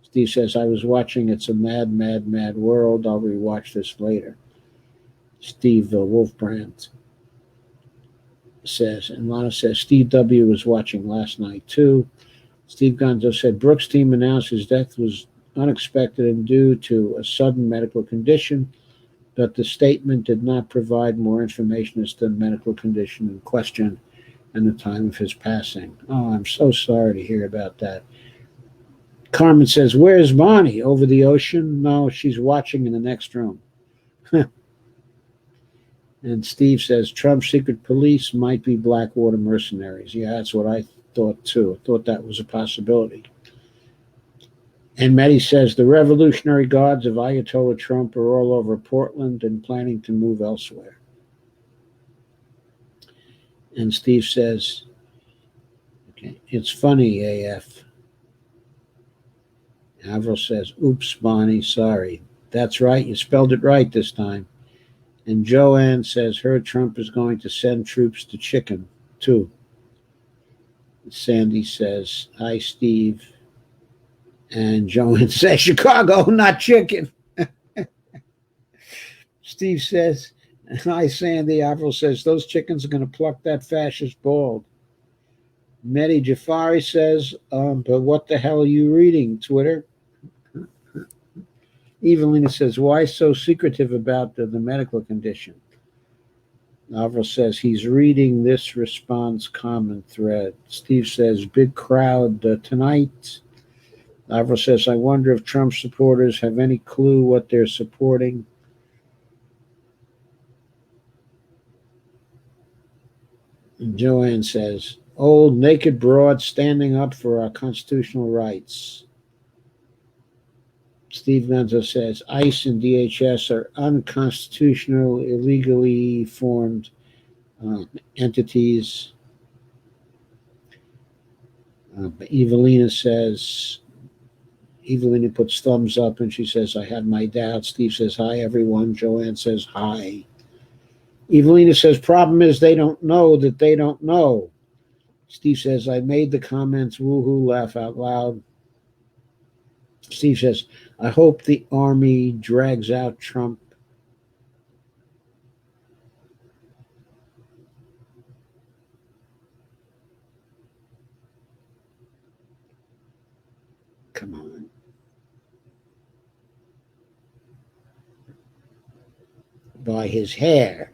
Steve says, I was watching It's a Mad, Mad, Mad World. I'll rewatch this later. Steve Wolfbrand says, and Lana says, Steve W. was watching last night too. Steve Gonzo said, Brooks' team announced his death was unexpected and due to a sudden medical condition, but the statement did not provide more information as to the medical condition in question and the time of his passing. Oh, I'm so sorry to hear about that. Carmen says, where's Bonnie? Over the ocean? No, she's watching in the next room. And Steve says, Trump's secret police might be Blackwater mercenaries. Yeah, that's what I thought too. I thought that was a possibility. And Mehdi says the Revolutionary Guards of Ayatollah Trump are all over Portland and planning to move elsewhere. And Steve says, okay, it's funny, AF. Avril says, oops, Bonnie, sorry. That's right, you spelled it right this time. And Joanne says, heard Trump is going to send troops to Chicken, too. Sandy says, hi, Steve. And Joanne says, Chicago, not Chicken. Steve says, hi, Sandy. Avril says, those chickens are going to pluck that fascist bald. Mehdi Jafari says, but what the hell are you reading, Twitter? Evelina says, why so secretive about the medical condition? Avril says, he's reading this response comment thread. Steve says, big crowd tonight. Avril says, I wonder if Trump supporters have any clue what they're supporting. And Joanne says, old naked broad standing up for our constitutional rights. Steve Menzo says, ICE and DHS are unconstitutional, illegally formed entities. Evelina says, Evelina puts thumbs up and she says, I have my doubts. Steve says, hi, everyone. Joanne says, hi. Evelina says, problem is they don't know that they don't know. Steve says, I made the comments, woohoo, laugh out loud. Steve says, I hope the army drags out Trump. Come on. By his hair.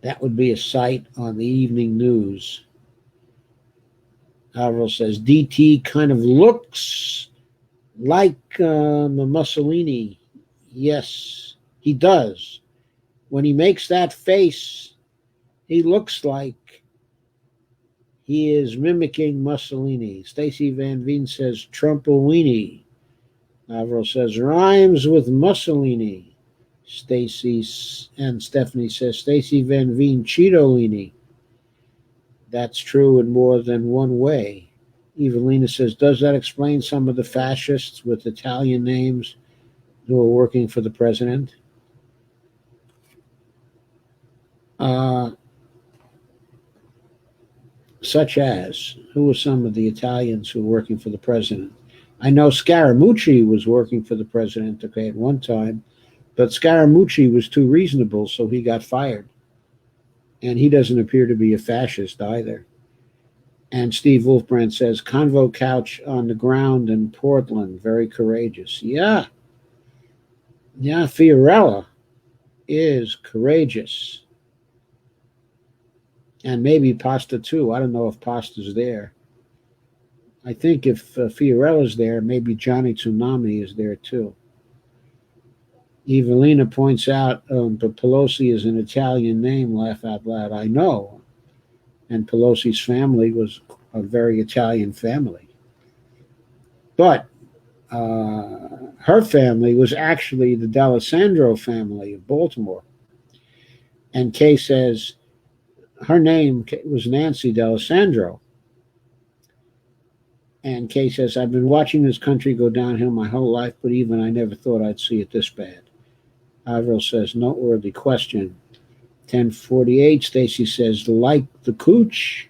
That would be a sight on the evening news. Avril says, DT kind of looks like Mussolini. Yes, he does. When he makes that face, he looks like he is mimicking Mussolini. Stacy Van Veen says, Trumpolini. Avril says, rhymes with Mussolini. Stacy and Stephanie says, Stacy Van Veen Cheetolini. That's true in more than one way. Evelina says, does that explain some of the fascists with Italian names who are working for the president? Such as, who are some of the Italians who are working for the president? I know Scaramucci was working for the president, okay, at one time, but Scaramucci was too reasonable, so he got fired. And he doesn't appear to be a fascist either. And Steve Wolfbrand says, convo couch on the ground in Portland, very courageous. Yeah, Fiorella is courageous. And maybe Pasta too. I don't know if Pasta's there. I think if Fiorella's there, maybe Johnny Tsunami is there too. Evelina points out, but Pelosi is an Italian name, laugh out loud. I know. And Pelosi's family was a very Italian family. But her family was actually the D'Alessandro family of Baltimore. And Kay says her name was Nancy D'Alessandro. And Kay says, I've been watching this country go downhill my whole life, but even I never thought I'd see it this bad. Avril says, noteworthy question. 1048, Stacy says, like the Cooch?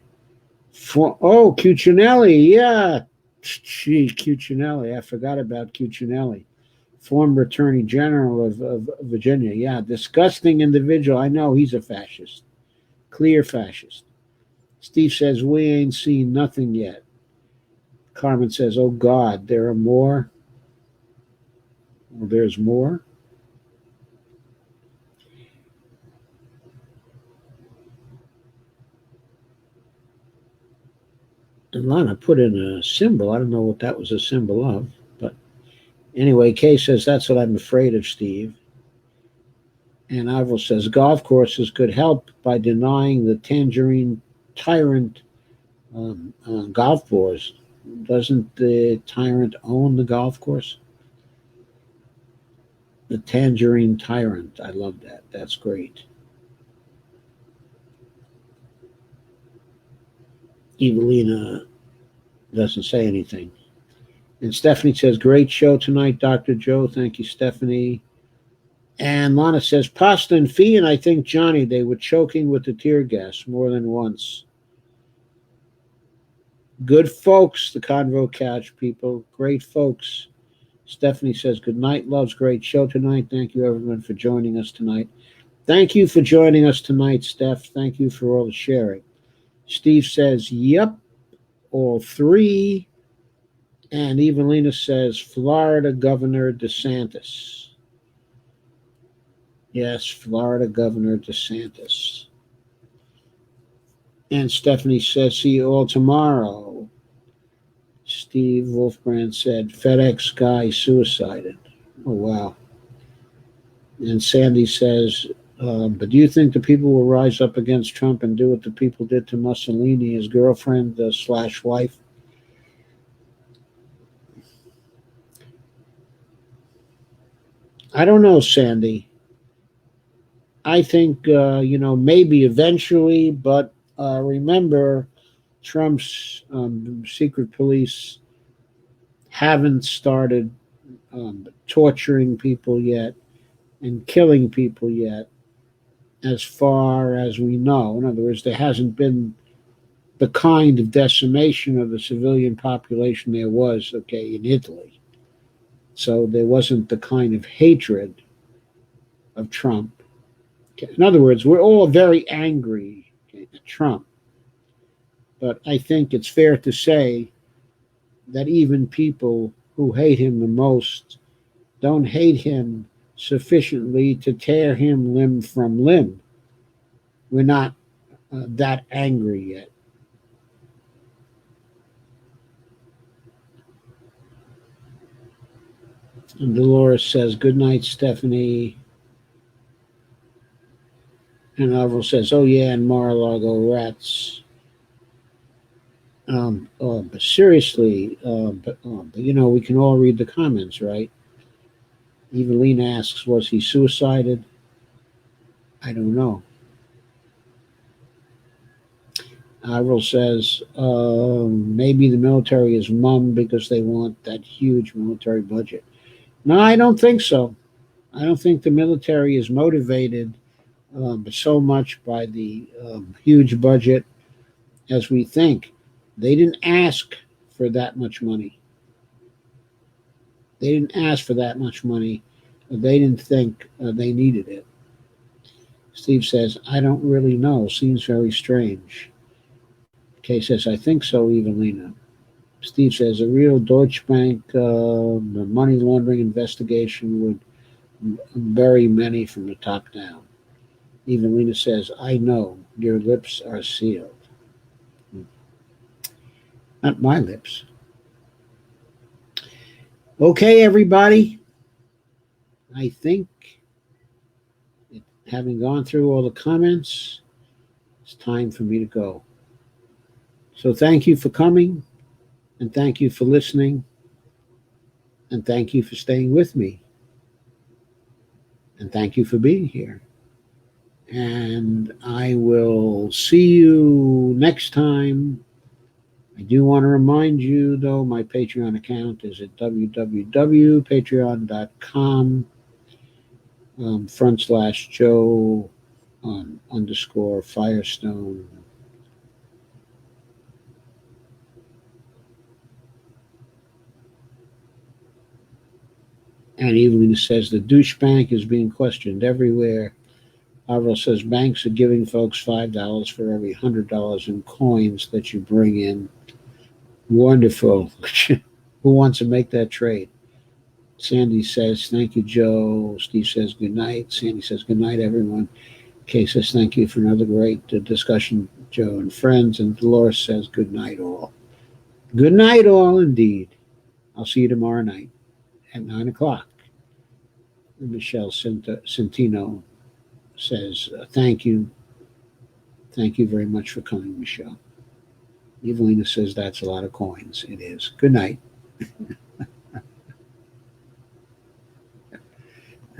Cuccinelli, yeah. Gee, Cuccinelli. I forgot about Cuccinelli. Former Attorney General of Virginia. Yeah, disgusting individual. I know he's a fascist. Clear fascist. Steve says, we ain't seen nothing yet. Carmen says, oh, God, there are more. Well, there's more. And Lana put in a symbol. I don't know what that was a symbol of. But anyway, Kay says, that's what I'm afraid of, Steve. And Avril says, golf courses could help by denying the tangerine tyrant golf balls. Doesn't the tyrant own the golf course? The Tangerine Tyrant. I love that. That's great. Evelina doesn't say anything. And Stephanie says, great show tonight, Dr. Joe. Thank you, Stephanie. And Lana says, Pasta and Fee, and I think Johnny, they were choking with the tear gas more than once. Good folks, the Convo Couch people. Great folks. Stephanie says, good night, loves. Great show tonight. Thank you, everyone, for joining us tonight. Thank you for joining us tonight, Steph. Thank you for all the sharing. Steve says, yep, all three. And Evelina says, Florida Governor DeSantis. Yes, Florida Governor DeSantis. And Stephanie says, see you all tomorrow. Steve Wolfbrand said, FedEx guy suicided. Oh, wow. And Sandy says, but do you think the people will rise up against Trump and do what the people did to Mussolini, his girlfriend / wife? I don't know, Sandy. I think, maybe eventually, but remember, Trump's secret police haven't started torturing people yet and killing people yet, as far as we know. In other words, there hasn't been the kind of decimation of the civilian population there was, in Italy. So there wasn't the kind of hatred of Trump. In other words, we're all very angry at Trump. But I think it's fair to say that even people who hate him the most don't hate him sufficiently to tear him limb from limb. We're not that angry yet. And Dolores says, good night, Stephanie. And Avril says, oh, yeah, and Mar-a-Lago rats. But seriously, we can all read the comments, right? Evelina asks, was he suicided? I don't know. Avril says, maybe the military is mum because they want that huge military budget. No, I don't think so. I don't think the military is motivated so much by the huge budget as we think. They didn't ask for that much money. They didn't ask for that much money. They didn't think they needed it. Steve says, I don't really know. Seems very strange. Kay says, I think so, Evelina. Steve says, a real Deutsche Bank money laundering investigation would bury many from the top down. Evelina says, I know, your lips are sealed. Not my lips. Okay, everybody. I think, having gone through all the comments, it's time for me to go. So thank you for coming, and thank you for listening, and thank you for staying with me, and thank you for being here. And I will see you next time. I do want to remind you, though, my Patreon account is at www.patreon.com /Joe _ Firestone. And Evelyn says the douche bank is being questioned everywhere. Avril says banks are giving folks $5 for every $100 in coins that you bring in. Wonderful. Who wants to make that trade? Sandy says, thank you, Joe. Steve says, good night. Sandy says, good night, everyone. Kay says, thank you for another great discussion, Joe and friends. And Dolores says, good night, all. Good night, all, indeed. I'll see you tomorrow night at 9 o'clock. Michelle Centino says, thank you. Thank you very much for coming, Michelle. Evelina says that's a lot of coins. It is. Good night.